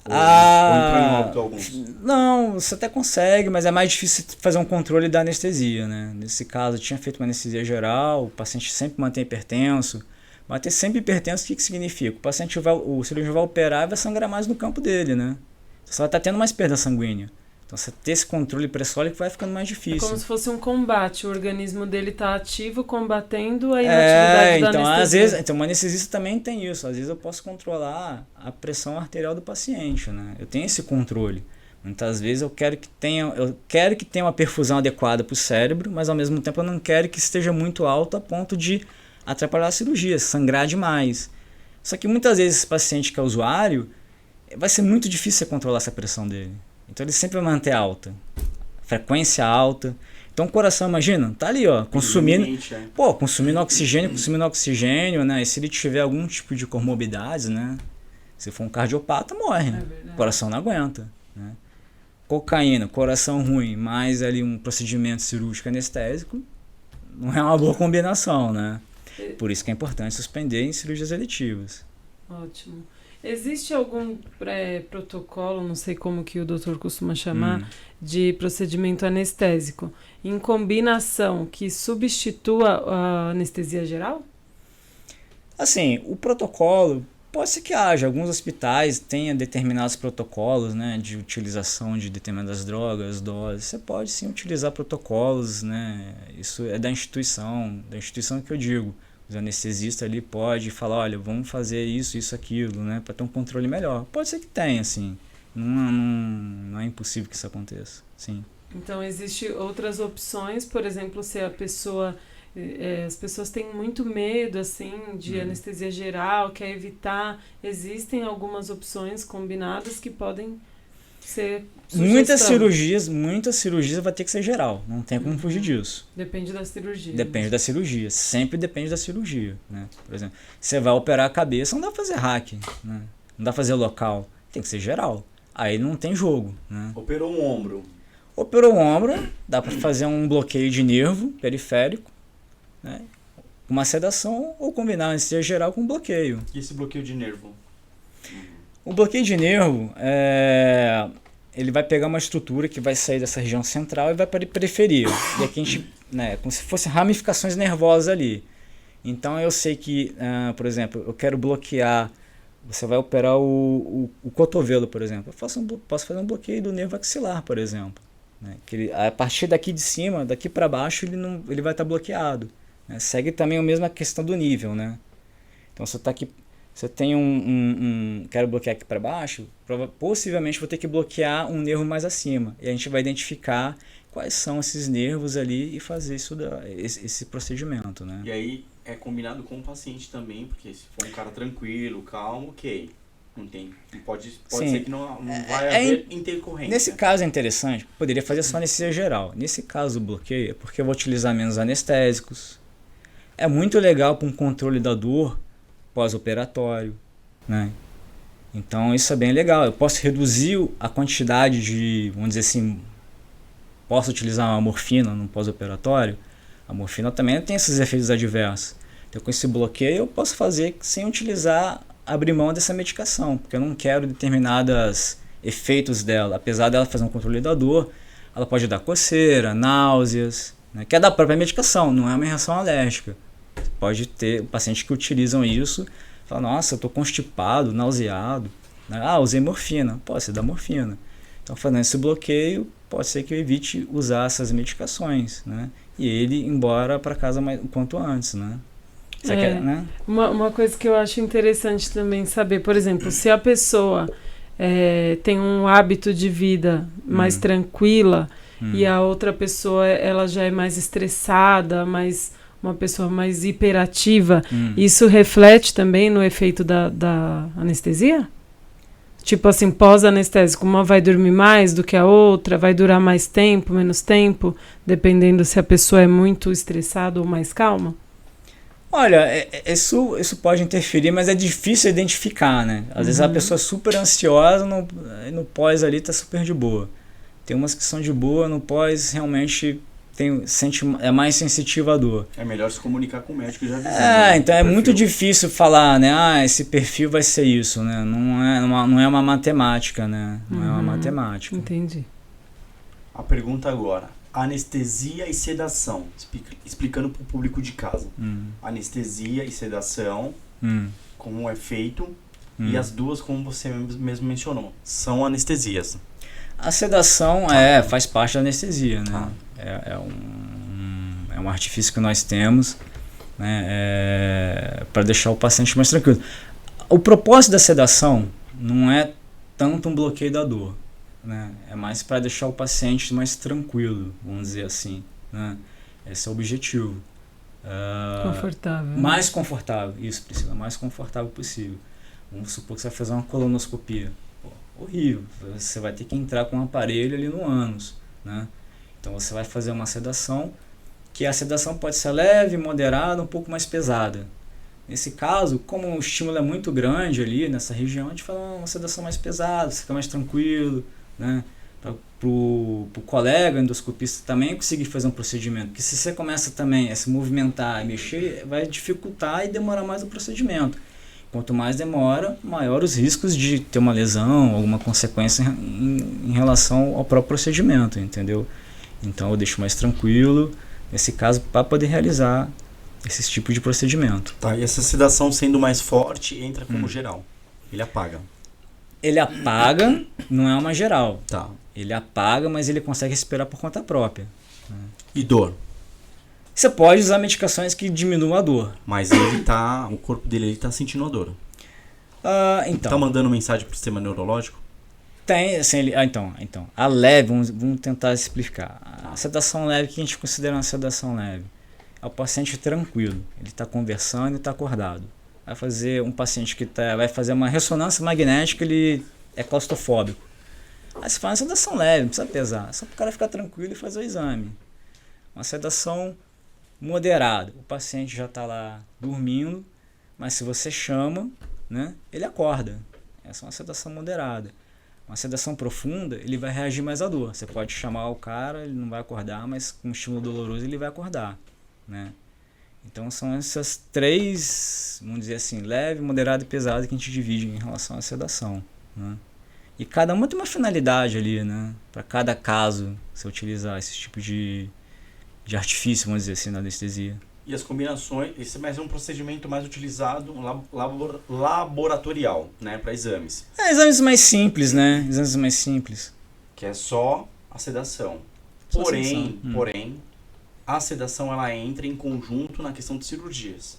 Ou entrou em óbito alguns? Não, você até consegue, mas é mais difícil fazer um controle da anestesia, né? Nesse caso, eu tinha feito uma anestesia geral, o paciente sempre mantém hipertenso. Manter sempre hipertenso, o que significa? O cirurgião vai operar e vai sangrar mais no campo dele, né? Você vai estar tendo mais perda sanguínea. Então, você ter esse controle pressórico vai ficando mais difícil. É como se fosse um combate, o organismo dele está ativo, combatendo a inatividade da então, anestesia. Às vezes, o anestesista também tem isso. Às vezes eu posso controlar a pressão arterial do paciente, né? Eu tenho esse controle. Muitas vezes eu quero que tenha uma perfusão adequada para o cérebro, mas ao mesmo tempo eu não quero que esteja muito alto a ponto de atrapalhar a cirurgia, sangrar demais. Só que muitas vezes esse paciente que é usuário, vai ser muito difícil você controlar essa pressão dele. Então ele sempre vai manter alta, frequência alta. Então o coração, imagina, tá ali, ó, consumindo oxigênio, né? E se ele tiver algum tipo de comorbidades, né? Se for um cardiopata, morre. O coração não aguenta, né? Cocaína, coração ruim, mais ali um procedimento cirúrgico anestésico, não é uma boa combinação, né? Por isso que é importante suspender em cirurgias eletivas. Ótimo. Existe algum protocolo, não sei como que o doutor costuma chamar, de procedimento anestésico, em combinação que substitua a anestesia geral? Assim, o protocolo, pode ser que haja. Alguns hospitais tenham determinados protocolos, né, de utilização de determinadas drogas, doses. Você pode sim utilizar protocolos, né? Isso é da instituição que eu digo. Os anestesistas ali podem falar, olha, vamos fazer isso, aquilo, né, para ter um controle melhor. Pode ser que tenha, assim. Não é impossível que isso aconteça, sim. Então, existem outras opções, por exemplo, se a pessoa... as pessoas têm muito medo, assim, de anestesia geral, quer evitar. Existem algumas opções combinadas que podem ser sugestão. Muitas cirurgias vai ter que ser geral, não tem como fugir disso. Depende da cirurgia. Depende da cirurgia, sempre depende da cirurgia, né? Por exemplo, você vai operar a cabeça, não dá pra fazer hack, né? Não dá pra fazer local, tem que ser geral. Aí não tem jogo, né? Operou um ombro, dá pra fazer um bloqueio de nervo periférico, né? Uma sedação ou combinar anestesia geral com bloqueio. E esse bloqueio de nervo? O bloqueio de nervo, ele vai pegar uma estrutura que vai sair dessa região central e vai para a periferia. E aqui a gente, né, como se fossem ramificações nervosas ali. Então eu sei que, por exemplo, eu quero bloquear, você vai operar o cotovelo, por exemplo. Eu posso fazer um bloqueio do nervo axilar, por exemplo. Né, que a partir daqui de cima, daqui para baixo, ele vai estar bloqueado. Né, segue também a mesma questão do nível, né? Então você está aqui. Se eu tenho quero bloquear aqui para baixo, possivelmente vou ter que bloquear um nervo mais acima. E a gente vai identificar quais são esses nervos ali e fazer esse procedimento, né? E aí é combinado com o paciente também, porque se for um cara tranquilo, calmo, ok. Não tem. Pode Sim. ser que não vai haver intercorrência. Nesse caso é interessante, poderia fazer só anestesia geral. Nesse caso do bloqueio, é porque eu vou utilizar menos anestésicos. É muito legal para um controle da dor pós-operatório, né? Então isso é bem legal. Eu posso reduzir a quantidade de, vamos dizer assim, posso utilizar uma morfina no pós-operatório. A morfina também tem esses efeitos adversos. Então com esse bloqueio eu posso fazer sem abrir mão dessa medicação, porque eu não quero determinados efeitos dela. Apesar dela fazer um controle da dor, ela pode dar coceira, náuseas, né? Que é da própria medicação, não é uma reação alérgica. Pode ter pacientes que utilizam isso, falam, nossa, eu estou constipado, nauseado, né? Usei morfina, pode ser da morfina. Então fazendo esse bloqueio, pode ser que eu evite usar essas medicações, né? E ele ir embora para casa o quanto antes, né? Né? Uma coisa que eu acho interessante também saber, por exemplo, se a pessoa tem um hábito de vida mais tranquila e a outra pessoa ela já é mais estressada, uma pessoa mais hiperativa, isso reflete também no efeito da anestesia? Tipo assim, pós-anestésico, uma vai dormir mais do que a outra, vai durar mais tempo, menos tempo, dependendo se a pessoa é muito estressada ou mais calma? Olha, isso pode interferir, mas é difícil identificar, né? Às vezes a pessoa é super ansiosa, no pós ali tá super de boa. Tem umas que são de boa, no pós realmente é mais sensitiva à dor. É melhor se comunicar com o médico já avisando. Então é muito difícil falar, né? Esse perfil vai ser isso, né? Não é uma matemática, né? Não é uma matemática. Entendi. A pergunta agora. Anestesia e sedação. Explicando para o público de casa. Anestesia e sedação, como é feito, e as duas, como você mesmo mencionou, são anestesias. A sedação faz parte da anestesia, né? É um artifício que nós temos, né? Para deixar o paciente mais tranquilo. O propósito da sedação não é tanto um bloqueio da dor, né? É mais para deixar o paciente mais tranquilo, vamos dizer assim, né? Esse é o objetivo. Confortável. Mais confortável, isso, Priscila, mais confortável possível. Vamos supor que você vai fazer uma colonoscopia. Horrível, você vai ter que entrar com um aparelho ali no ânus, né? Então você vai fazer uma sedação, que a sedação pode ser leve, moderada, um pouco mais pesada. Nesse caso, como o estímulo é muito grande ali nessa região, a gente fala uma sedação mais pesada, você fica mais tranquilo, né? Para o colega endoscopista também conseguir fazer um procedimento, porque se você começa também a se movimentar e mexer, vai dificultar e demorar mais o procedimento. Quanto mais demora, maior os riscos de ter uma lesão, alguma consequência em relação ao próprio procedimento, entendeu? Então eu deixo mais tranquilo, nesse caso, para poder realizar esse tipo de procedimento. Tá, e essa sedação sendo mais forte, entra como geral. Ele apaga. Ele apaga, não é uma geral. Tá. Ele apaga, mas ele consegue respirar por conta própria. E dor? Você pode usar medicações que diminuam a dor. Mas o corpo dele tá sentindo a dor. Então. Tá mandando mensagem pro sistema neurológico? Tem, assim, então, a leve, vamos tentar explicar. A sedação leve, que a gente considera uma sedação leve? É o paciente tranquilo, ele está conversando e está acordado. Vai fazer um paciente que vai fazer uma ressonância magnética, ele é claustrofóbico. Aí você faz uma sedação leve, não precisa pesar, é só para o cara ficar tranquilo e fazer o exame. Uma sedação moderada, o paciente já está lá dormindo, mas se você chama, né, ele acorda. Essa é uma sedação moderada. Uma sedação profunda, ele vai reagir mais à dor. Você pode chamar o cara, ele não vai acordar, mas com um estímulo doloroso ele vai acordar, né? Então são essas três, vamos dizer assim, leve, moderado e pesado, que a gente divide em relação à sedação, né? E cada uma tem uma finalidade ali, né? Para cada caso, você utilizar esse tipo de artifício, vamos dizer assim, na anestesia. E as combinações, esse é mais um procedimento mais utilizado laboratorial, né, para exames. Exames mais simples, né? Exames mais simples. Que é só a sedação. Porém, a sedação ela entra em conjunto na questão de cirurgias.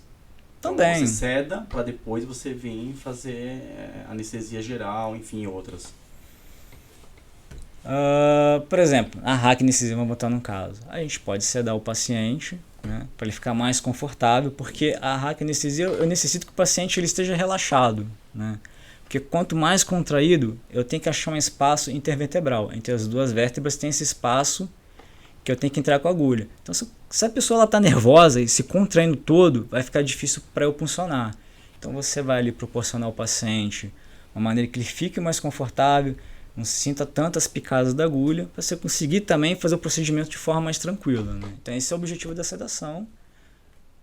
Também. Então você seda para depois você vir fazer anestesia geral, enfim, outras. Por exemplo, a raquianestesia, vamos botar num caso. A gente pode sedar o paciente, né, para ele ficar mais confortável, porque a raquianestesia eu necessito que o paciente ele esteja relaxado, né? Porque quanto mais contraído, eu tenho que achar um espaço intervertebral. Entre as duas vértebras tem esse espaço que eu tenho que entrar com a agulha. Então, se a pessoa está nervosa e se contraindo todo, vai ficar difícil para eu puncionar. Então, você vai ali proporcionar ao paciente uma maneira que ele fique mais confortável, não sinta tantas picadas da agulha, para você conseguir também fazer o procedimento de forma mais tranquila, né? Então, esse é o objetivo da sedação,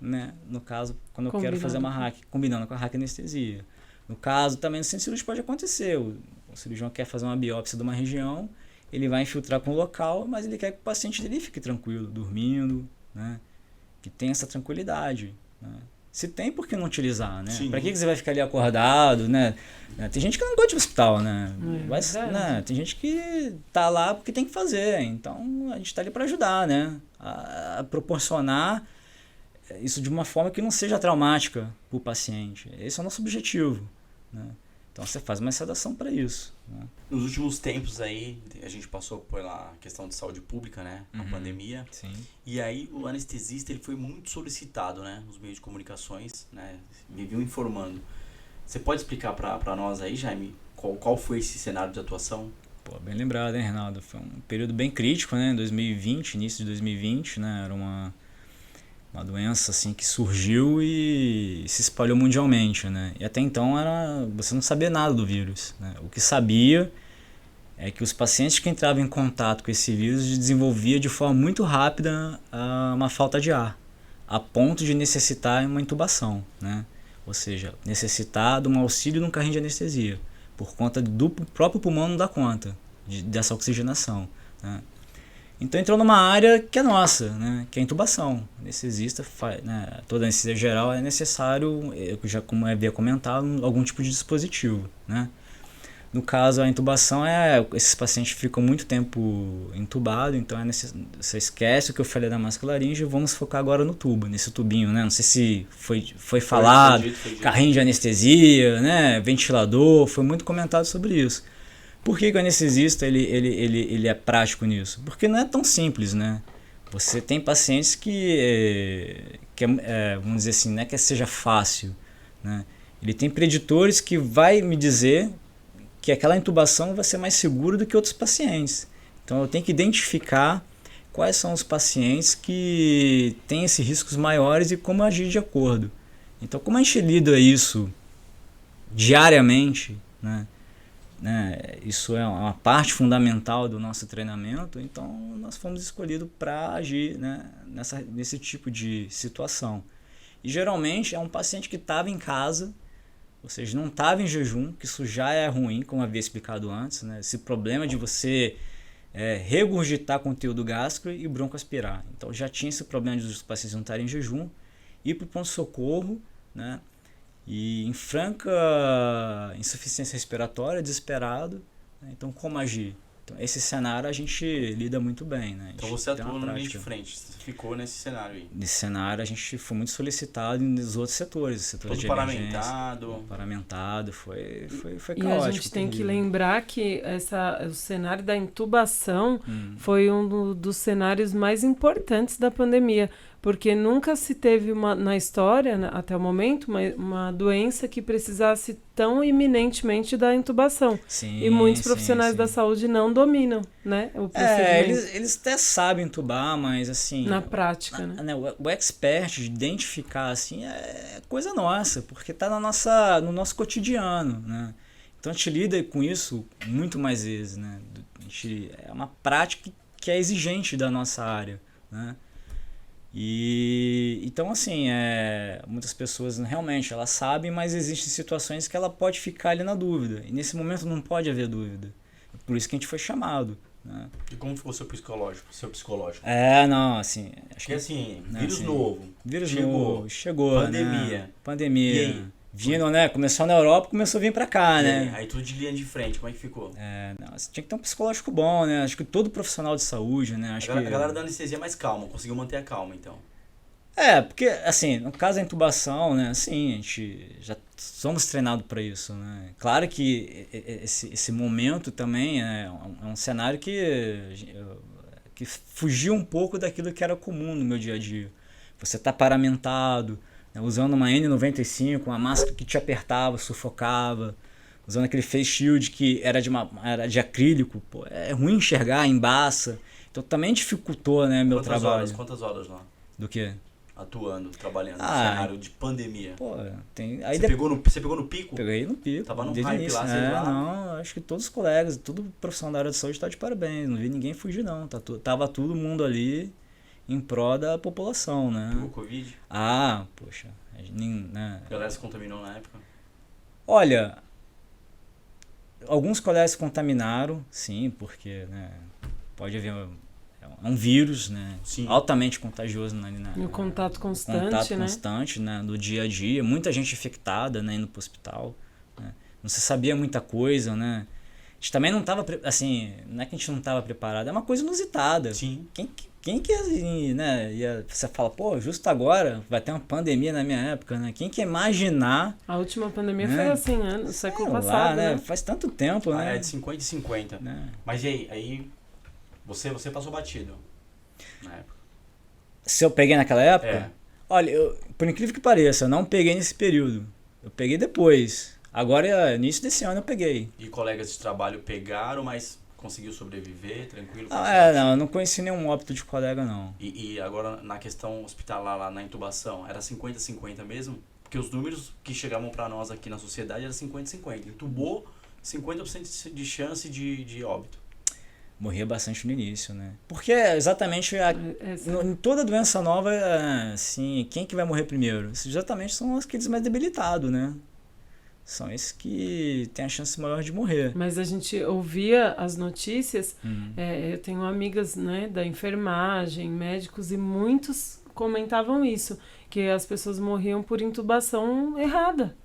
né? No caso, quando eu quero fazer uma hack, combinando com a hack anestesia. No caso, também no centro cirúrgico pode acontecer. O cirurgião quer fazer uma biópsia de uma região, ele vai infiltrar com o local, mas ele quer que o paciente dele fique tranquilo, dormindo, né? Que tenha essa tranquilidade, né? Se tem, por que não utilizar, né? Para que você vai ficar ali acordado, né? Tem gente que não gosta de hospital, né? Né? Tem gente que tá lá porque tem que fazer. Então, a gente tá ali para ajudar, né? A proporcionar isso de uma forma que não seja traumática para o paciente. Esse é o nosso objetivo, né? Então você faz uma sedação para isso, né? Nos últimos tempos aí, a gente passou pela questão de saúde pública, né? A pandemia. Sim. E aí o anestesista ele foi muito solicitado, né? Nos meios de comunicações, né? Me viu informando. Você pode explicar para nós aí, Jaime, qual foi esse cenário de atuação? Pô, bem lembrado, hein, Reinaldo? Foi um período bem crítico, né? 2020, início de 2020, né? Era uma doença assim que surgiu e se espalhou mundialmente, né? E até então você não sabia nada do vírus, né? O que sabia é que os pacientes que entravam em contato com esse vírus desenvolvia de forma muito rápida uma falta de ar, a ponto de necessitar uma intubação, né? Ou seja, necessitar de um auxílio num carrinho de anestesia, por conta do próprio pulmão não dar conta dessa oxigenação, né? Então entrou numa área que é nossa, né? Que é a intubação. Anestesista, né? Toda anestesia geral é necessário, como eu havia comentado, algum tipo de dispositivo, né? No caso, a intubação esses pacientes ficam muito tempo entubados, então você esquece o que eu falei da máscara laríngea e vamos focar agora no tubo, nesse tubinho, né? Não sei se foi falado, foi dito. Carrinho de anestesia, né? Ventilador, foi muito comentado sobre isso. Por que o anestesista ele é prático nisso? Porque não é tão simples, né? Você tem pacientes que vamos dizer assim, não é que seja fácil, né? Ele tem preditores que vai me dizer que aquela intubação vai ser mais segura do que outros pacientes. Então eu tenho que identificar quais são os pacientes que têm esses riscos maiores e como agir de acordo. Então, como a gente lida isso diariamente, né? Isso é uma parte fundamental do nosso treinamento, então nós fomos escolhidos para agir, né, nesse tipo de situação. E geralmente é um paciente que estava em casa, ou seja, não estava em jejum, que isso já é ruim, como havia explicado antes, né? Esse problema de você regurgitar conteúdo gástrico e broncoaspirar. Então já tinha esse problema de os pacientes não estarem em jejum, ir para o pronto-socorro, né? E em franca insuficiência respiratória, desesperado, né? Então como agir? Então, esse cenário a gente lida muito bem, né? Então você atuou no meio de frente, você ficou nesse cenário aí? Nesse cenário a gente foi muito solicitado nos outros setores, setor de paramentado, foi caótico. E a gente tem que lembrar que o cenário da intubação foi um dos cenários mais importantes da pandemia, porque nunca se teve na história, até o momento, uma doença que precisasse tão iminentemente da intubação. Sim, e muitos profissionais da saúde não dominam, né, o procedimento. Eles até sabem intubar, mas assim... Na prática, né? O expert de identificar, assim, é coisa nossa, porque está no nosso cotidiano, né? Então a gente lida com isso muito mais vezes, né? É uma prática que é exigente da nossa área, né? E então assim, muitas pessoas realmente elas sabem, mas existem situações que ela pode ficar ali na dúvida, e nesse momento não pode haver dúvida, por isso que a gente foi chamado, né? E como ficou o seu psicológico? Não, assim, acho que assim, vírus assim, novo chegou, pandemia, e aí? Vindo, né? Começou na Europa, começou a vir pra cá, né? Aí tudo de linha de frente, como é que ficou? Você tinha que ter um psicológico bom, né? Acho que todo profissional de saúde, né? A galera da anestesia é mais calma, conseguiu manter a calma, então. Porque, assim, no caso da intubação, né? Assim, a gente já somos treinados para isso, né? Claro que esse momento também é um cenário que fugiu um pouco daquilo que era comum no meu dia a dia. Você tá paramentado, usando uma N95, uma máscara que te apertava, sufocava, usando aquele face shield que era de acrílico, pô, é ruim enxergar, embaça. Então também dificultou, né, meu trabalho. Quantas horas lá? Do quê? Atuando, trabalhando no Ah, cenário de pandemia. Pô, tem... Aí Você pegou no pico? Peguei no pico. Tava no desde o hype início. lá, sei lá. Não, acho que todos os colegas, todo profissional da área de saúde tá de parabéns. Não vi ninguém fugir, não. Tava todo mundo ali em prol da população, né? Pegou Covid? Ah, poxa. Né? A galera se contaminou na época? Olha, alguns colegas se contaminaram, sim, porque, né, pode haver um vírus, né, Sim. altamente contagioso E o contato constante, contato né? constante, né, do dia a dia, muita gente infectada, né, indo pro hospital, né, não se sabia muita coisa, né, a gente também não estava, assim, não é que a gente não estava preparado, é uma coisa inusitada. Sim. Quem que né, você fala, pô, justo agora vai ter uma pandemia na minha época, né? Quem que ia imaginar? A última pandemia Né? foi assim, no século Sei lá, passado, né? Faz tanto tempo, né? É de 50 e 50. Né? Mas e aí você passou batido na época? Se eu peguei naquela época? É. Olha, por incrível que pareça, eu não peguei nesse período. Eu peguei depois. Agora, início desse ano, eu peguei. E colegas de trabalho pegaram, mas conseguiu sobreviver, tranquilo? Não, eu não conheci nenhum óbito de colega, não. E agora, na questão hospitalar, lá na intubação, era 50-50 mesmo? Porque os números que chegavam para nós aqui na sociedade eram 50-50. Intubou, 50% de chance de óbito. Morria bastante no início, né? Porque exatamente em toda doença nova, assim, quem que vai morrer primeiro? Exatamente são aqueles mais debilitados, né? São esses que têm a chance maior de morrer. Mas a gente ouvia as notícias, eu tenho amigas, né, da enfermagem, médicos, e muitos comentavam isso, que as pessoas morriam por intubação errada.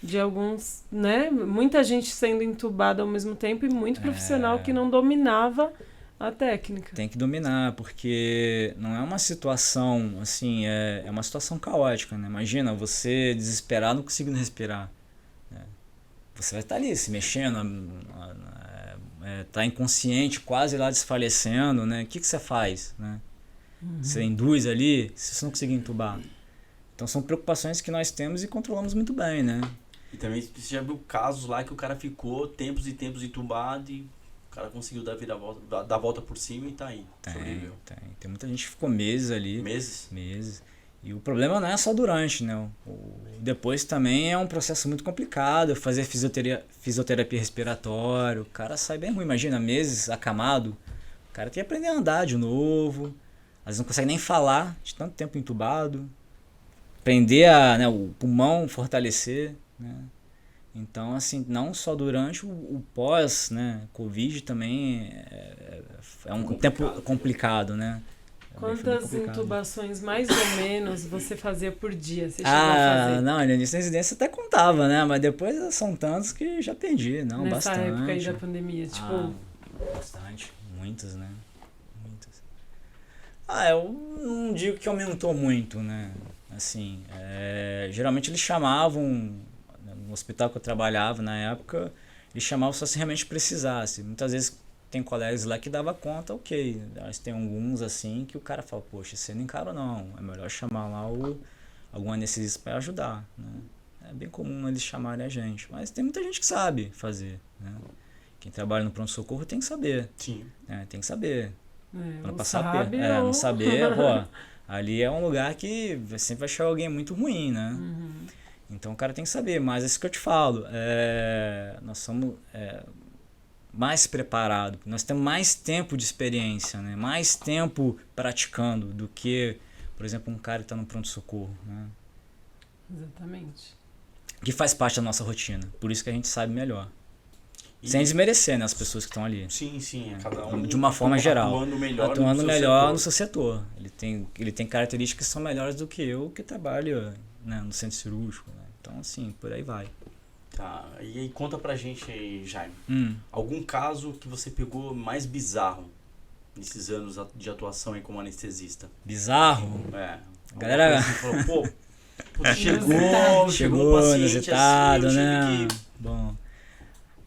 De alguns, né? Muita gente sendo intubada ao mesmo tempo e muito profissional que não dominava a técnica. Tem que dominar, porque não é uma situação, assim, é uma situação caótica, né? Imagina, você desesperado, não conseguindo respirar. Você vai estar ali se mexendo, tá inconsciente, quase lá desfalecendo, né? O que você faz, né? Você induz ali, se você não conseguir entubar. Então são preocupações que nós temos e controlamos muito bem, né? E também você já viu casos lá que o cara ficou tempos e tempos entubado e o cara conseguiu dar a volta por cima e tá aí. Sobreviveu. Tem muita gente que ficou meses ali. Meses? Meses. E o problema não é só durante, né? Depois também é um processo muito complicado, fazer fisioterapia respiratória, o cara sai bem ruim. Imagina, meses acamado, o cara tem que aprender a andar de novo, às vezes não consegue nem falar de tanto tempo entubado, aprender o pulmão fortalecer, né? Então, assim, não só durante o pós, né? Covid também é um tempo complicado, né? Quantas intubações, mais ou menos, você fazia por dia? Você chegou a fazer? Não, no início da residência até contava, né? Mas depois são tantos que já perdi, não, Nessa bastante. época aí da pandemia, tipo... Bastante, muitas, né? Muitas. Eu não digo que aumentou muito, né? Assim, geralmente eles chamavam, no hospital que eu trabalhava na época, eles chamavam só se realmente precisasse. Muitas vezes tem colegas lá que dava conta, ok. Mas tem alguns assim que o cara fala, poxa, você não encara não. É melhor chamar lá algum anestesista para ajudar, né? É bem comum eles chamarem a gente. Mas tem muita gente que sabe fazer, né? Quem trabalha no pronto-socorro tem que saber. Sim. Tem que saber. Não sabe ou... não saber, pô, ali é um lugar que sempre vai achar alguém muito ruim, né? Então o cara tem que saber. Mas é isso que eu te falo. Nós somos... mais preparado, nós temos mais tempo de experiência, né? Mais tempo praticando do que, por exemplo, um cara que está no pronto-socorro, né? Exatamente. Que faz parte da nossa rotina, por isso que a gente sabe melhor. Sem desmerecer, né, as pessoas que estão ali. Sim, cada um de uma forma geral. Atuando melhor no seu setor. Ele tem características que são melhores do que eu que trabalho, né, no centro cirúrgico, né? Então, assim, por aí vai. Tá, e aí conta pra gente aí, Jaime, algum caso que você pegou mais bizarro nesses anos de atuação aí como anestesista? Bizarro? Galera... Assim, falou, chegou um paciente inusitado, assim, né? Bom,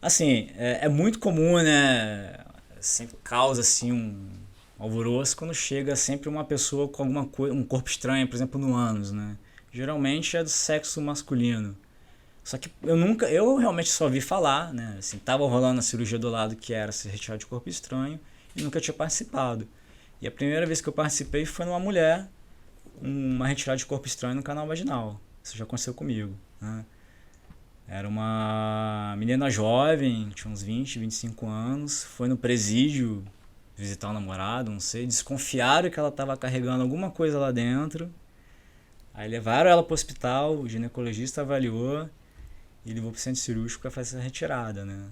assim, é muito comum, né? Sempre causa, assim, um alvoroço quando chega sempre uma pessoa com alguma coisa, um corpo estranho, por exemplo, no ânus, né? Geralmente é do sexo masculino. Só que eu realmente só vi falar, né? Assim, tava rolando a cirurgia do lado que era ser retirada de corpo estranho e nunca tinha participado. E a primeira vez que eu participei foi numa mulher, uma retirada de corpo estranho no canal vaginal. Isso já aconteceu comigo, né? Era uma menina jovem, tinha uns 20, 25 anos, foi no presídio visitar o namorado, não sei, desconfiaram que ela estava carregando alguma coisa lá dentro. Aí levaram ela para o hospital, o ginecologista avaliou e levou para o centro cirúrgico para fazer essa retirada, né?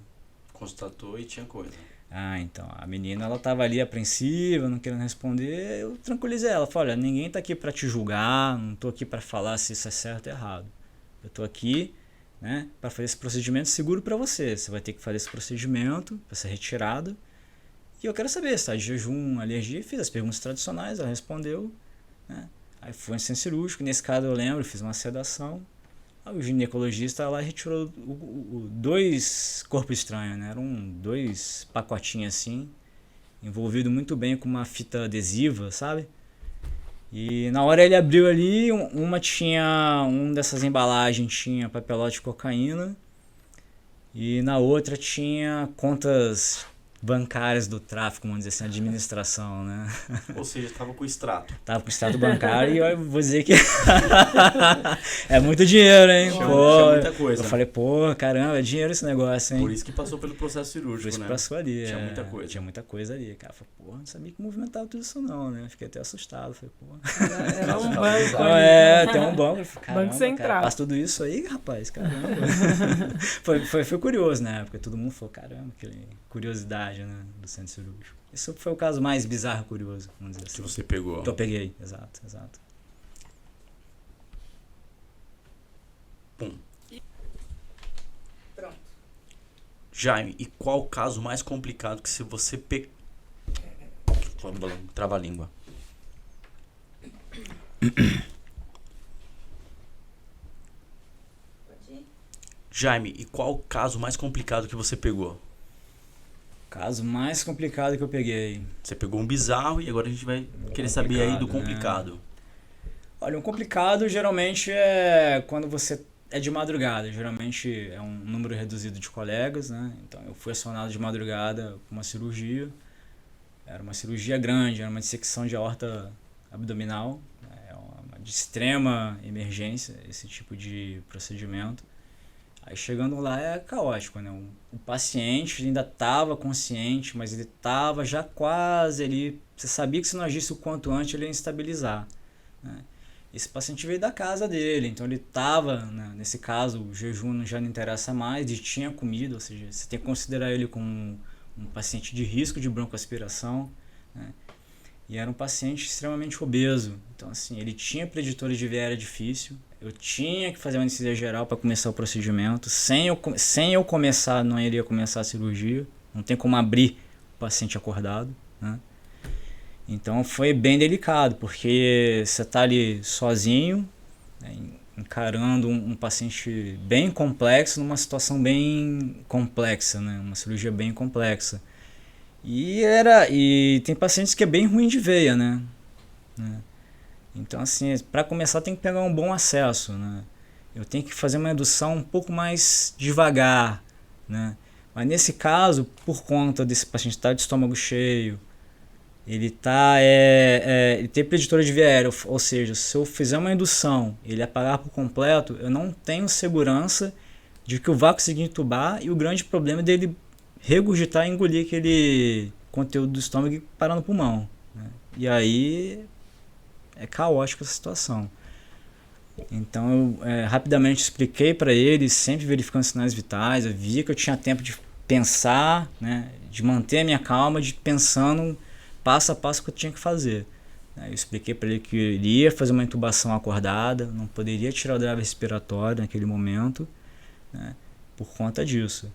Constatou e tinha coisa. Ah, então, a menina, ela tava ali apreensiva, não querendo responder, eu tranquilizei ela, falei, olha, ninguém tá aqui para te julgar, não tô aqui para falar se isso é certo ou errado. Eu tô aqui, né, para fazer esse procedimento seguro para você. Você vai ter que fazer esse procedimento para ser retirado. E eu quero saber se tá de jejum, alergia. Fiz as perguntas tradicionais, ela respondeu, né? Aí foi no centro cirúrgico, nesse caso eu lembro, fiz uma sedação. Aí o ginecologista lá retirou dois corpos estranhos, né? Eram 2 pacotinhos assim, envolvido muito bem com uma fita adesiva, sabe? E na hora ele abriu ali, uma tinha, dessas embalagens tinha papelote de cocaína e na outra tinha contas bancárias do tráfico, vamos dizer assim, administração, né? Ou seja, estava com extrato. Tava com o extrato bancário e eu vou dizer que é muito dinheiro, hein? Tinha Pô, muita coisa. eu falei, pô, caramba, é dinheiro esse negócio, hein? Por isso que passou pelo processo Por cirúrgico, isso que né? passou ali. Tinha muita coisa. Tinha muita coisa ali, cara. Falei, porra, não sabia que movimentava tudo isso não, né? Fiquei até assustado. Falei, porra. Era um banco. Tem um banco. Eu falei, caramba, Banco Central. cara, passa tudo isso aí, rapaz, caramba. foi curioso na época. Todo mundo falou, caramba, aquele curiosidade, né, do centro cirúrgico. Isso foi o caso mais bizarro e curioso, vamos dizer assim. Que você pegou. Que eu peguei, exato. Pum. Pronto. Jaime, e qual o caso mais complicado que se você trava a língua? Jaime, e qual o caso mais complicado que você pegou? Caso mais complicado que eu peguei. Você pegou um bizarro e agora a gente vai querer saber aí do complicado. Olha, um complicado geralmente é quando você é de madrugada. Geralmente é um número reduzido de colegas, né? Então eu fui acionado de madrugada com uma cirurgia. Era uma cirurgia grande, era uma dissecção de aorta abdominal. É uma de extrema emergência esse tipo de procedimento. Aí chegando lá é caótico, né? O paciente ainda estava consciente, mas ele estava já quase ali. Você sabia que se não agisse o quanto antes ele ia instabilizar, né? Esse paciente veio da casa dele, então ele estava, né, nesse caso, o jejum já não interessa mais, ele tinha comida, ou seja, você tem que considerar ele como um paciente de risco de broncoaspiração, né? E era um paciente extremamente obeso, então assim, ele tinha preditora de viária difícil, eu tinha que fazer uma anestesia geral para começar o procedimento, sem eu começar, não iria começar a cirurgia, não tem como abrir o paciente acordado, né? Então foi bem delicado, porque você está ali sozinho, né, encarando um paciente bem complexo, numa situação bem complexa, né, uma cirurgia bem complexa. E tem pacientes que é bem ruim de veia, né? Então assim, para começar tem que pegar um bom acesso, né? Eu tenho que fazer uma indução um pouco mais devagar, né? Mas nesse caso, por conta desse paciente estar de estômago cheio, ele tem preditora de via aérea, ou seja, se eu fizer uma indução ele apagar por completo, eu não tenho segurança de que eu vá conseguir entubar, e o grande problema é dele regurgitar e engolir aquele conteúdo do estômago e parar no pulmão, né? E aí é caótica essa situação. Então eu rapidamente expliquei para ele, sempre verificando sinais vitais, eu via que eu tinha tempo de pensar, né, de manter a minha calma, de pensando passo a passo que eu tinha que fazer. Eu expliquei para ele que eu iria fazer uma intubação acordada, não poderia tirar o drive respiratório naquele momento, né, por conta disso.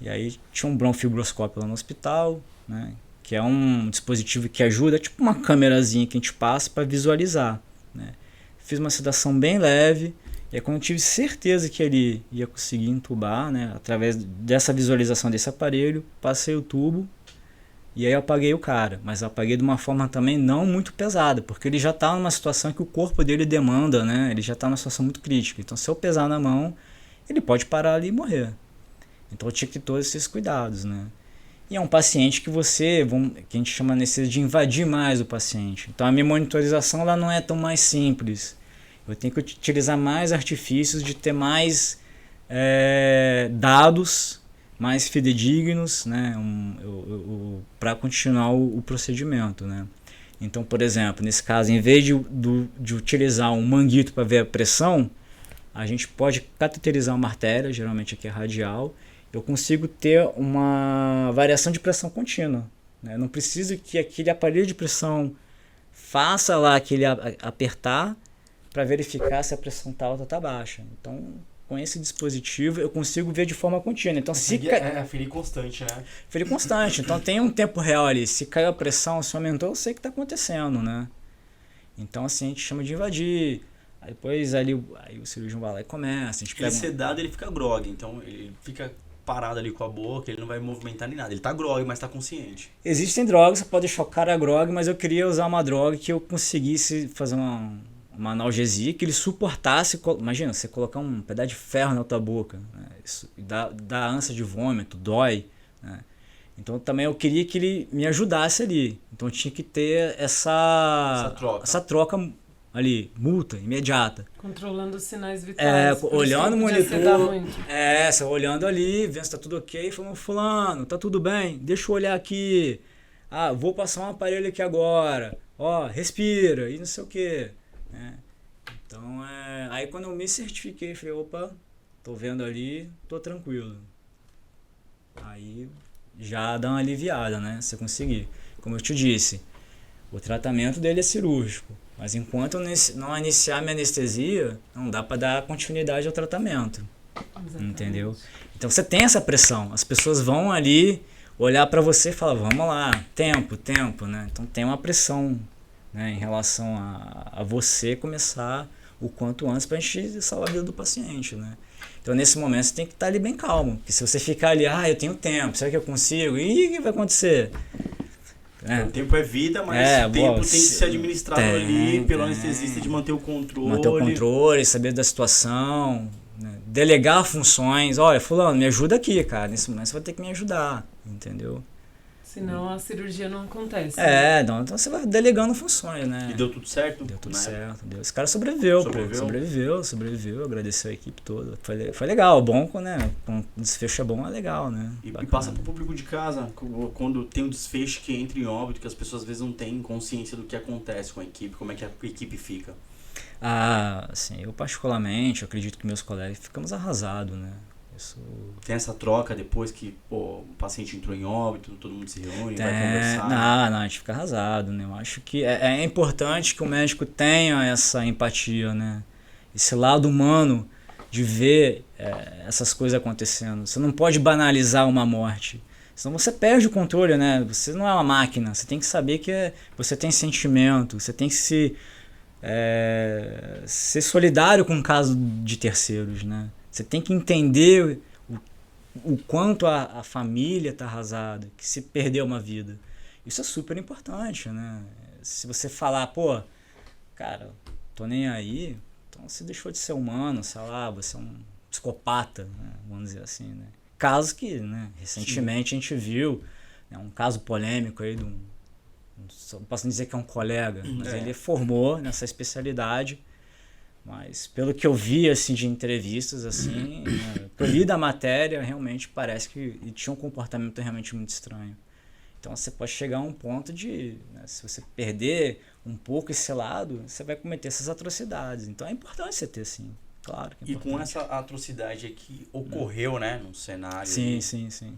E aí tinha um broncofibroscópio lá no hospital, né, que é um dispositivo que ajuda, tipo uma câmerazinha que a gente passa para visualizar, né. Fiz uma sedação bem leve, e aí quando eu tive certeza que ele ia conseguir intubar, né, através dessa visualização desse aparelho, passei o tubo. E aí eu apaguei o cara, mas eu apaguei de uma forma também não muito pesada, porque ele já está numa situação que o corpo dele demanda, né? Ele já está numa situação muito crítica. Então se eu pesar na mão, ele pode parar ali e morrer. Então eu tinha que ter todos esses cuidados, né? E é um paciente que que a gente chama anestesia de invadir mais o paciente. Então a minha monitorização ela não é tão mais simples. Eu tenho que utilizar mais artifícios de ter mais dados mais fidedignos, né, para continuar o procedimento, né. Então, por exemplo, nesse caso, em vez de utilizar um manguito para ver a pressão, a gente pode cateterizar uma artéria, geralmente aqui é radial. Eu consigo ter uma variação de pressão contínua, né. Não preciso que aquele aparelho de pressão faça lá aquele apertar para verificar se a pressão está alta ou está baixa. Então, com esse dispositivo eu consigo ver de forma contínua. Então, ferir constante, né? Ferir constante. Então tem um tempo real ali. Se caiu a pressão, se aumentou, eu sei o que está acontecendo, né? Então assim a gente chama de invadir. Aí depois aí o cirurgião vai lá e começa. A gente ele sedado, ele fica grog, então ele fica parado ali com a boca, ele não vai movimentar nem nada. Ele tá grog, mas tá consciente. Existem drogas, você pode deixar o cara grog, mas eu queria usar uma droga que eu conseguisse fazer uma analgesia que ele suportasse. Imagina, você colocar um pedaço de ferro na tua boca, né? Isso dá ânsia de vômito, dói, né? Então também eu queria que ele me ajudasse ali. Então eu tinha que ter essa troca ali, multa, imediata. Controlando os sinais vitais. Olhando o monitor. Você olhando ali, vendo se tá tudo ok, falando, fulano, tá tudo bem? Deixa eu olhar aqui. Vou passar um aparelho aqui agora. Respira, e não sei o quê. Então, aí quando eu me certifiquei, falei, opa, tô vendo ali, tô tranquilo. Aí já dá uma aliviada, né? Você conseguir. Como eu te disse, o tratamento dele é cirúrgico, mas enquanto eu não iniciar minha anestesia, não dá para dar continuidade ao tratamento. Exatamente. Entendeu? Então você tem essa pressão, as pessoas vão ali olhar para você e falar, vamos lá, tempo, né? Então tem uma pressão, né, em relação a você começar o quanto antes para a gente salvar a vida do paciente, né? Então nesse momento você tem que estar ali bem calmo, porque se você ficar ali, eu tenho tempo, será que eu consigo? E o que vai acontecer? O tempo é vida, mas o tempo tem que ser administrado ali pelo anestesista de manter o controle. Manter o controle, saber da situação, né? Delegar funções. Olha, fulano, me ajuda aqui, cara. Nesse momento você vai ter que me ajudar, entendeu? Senão a cirurgia não acontece. Então você vai delegando funções, né? E deu tudo certo? Deu tudo certo. Esse cara sobreviveu. Sobreviveu, agradeceu a equipe toda. Foi legal, bom, né? Quando o desfecho é bom, é legal, né? E passa pro público de casa, quando tem um desfecho que entra em óbito, que as pessoas às vezes não têm consciência do que acontece com a equipe, como é que a equipe fica. Assim, eu particularmente, eu acredito que meus colegas ficamos arrasados, né? Tem essa troca depois que o paciente entrou em óbito, todo mundo se reúne, vai conversar? Não, a gente fica arrasado, né? Eu acho que é importante que o médico tenha essa empatia, né? Esse lado humano de ver essas coisas acontecendo. Você não pode banalizar uma morte, senão você perde o controle, né? Você não é uma máquina, você tem que saber que você tem sentimento, você tem que ser solidário com o caso de terceiros, né? Você tem que entender o quanto a família está arrasada, que se perdeu uma vida. Isso é super importante, né? Se você falar, cara, tô nem aí, então você deixou de ser humano, sei lá, você é um psicopata, né? Vamos dizer assim, né? Casos que, né, recentemente Sim. a gente viu, né, um caso polêmico aí não posso dizer que é um colega, mas ele formou nessa especialidade. Mas pelo que eu vi assim, de entrevistas, assim, que eu li da matéria, realmente parece que ele tinha um comportamento realmente muito estranho. Então você pode chegar a um ponto de, né, se você perder um pouco esse lado, você vai cometer essas atrocidades. Então é importante você ter, sim. Claro que é importante. E com essa atrocidade que ocorreu, né, num cenário... Sim.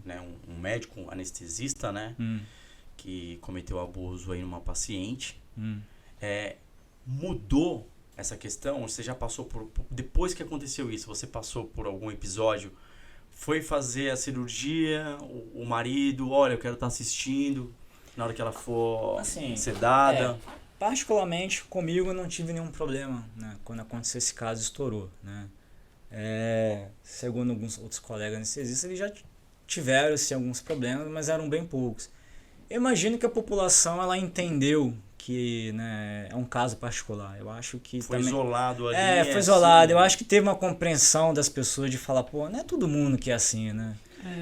Né, um médico anestesista, né, que cometeu abuso aí numa paciente, mudou essa questão? Você já passou depois que aconteceu isso, você passou por algum episódio, foi fazer a cirurgia, o marido, olha, eu quero estar assistindo, na hora que ela for assim, sedada? Particularmente comigo eu não tive nenhum problema, né, quando aconteceu esse caso, estourou, né. Segundo alguns outros colegas anestesistas, eles já tiveram assim, alguns problemas, mas eram bem poucos. Eu imagino que a população ela entendeu que, né, é um caso particular. Eu acho que Foi também isolado ali. foi isolado. Eu acho que teve uma compreensão das pessoas de falar, pô, não é todo mundo que é assim, né?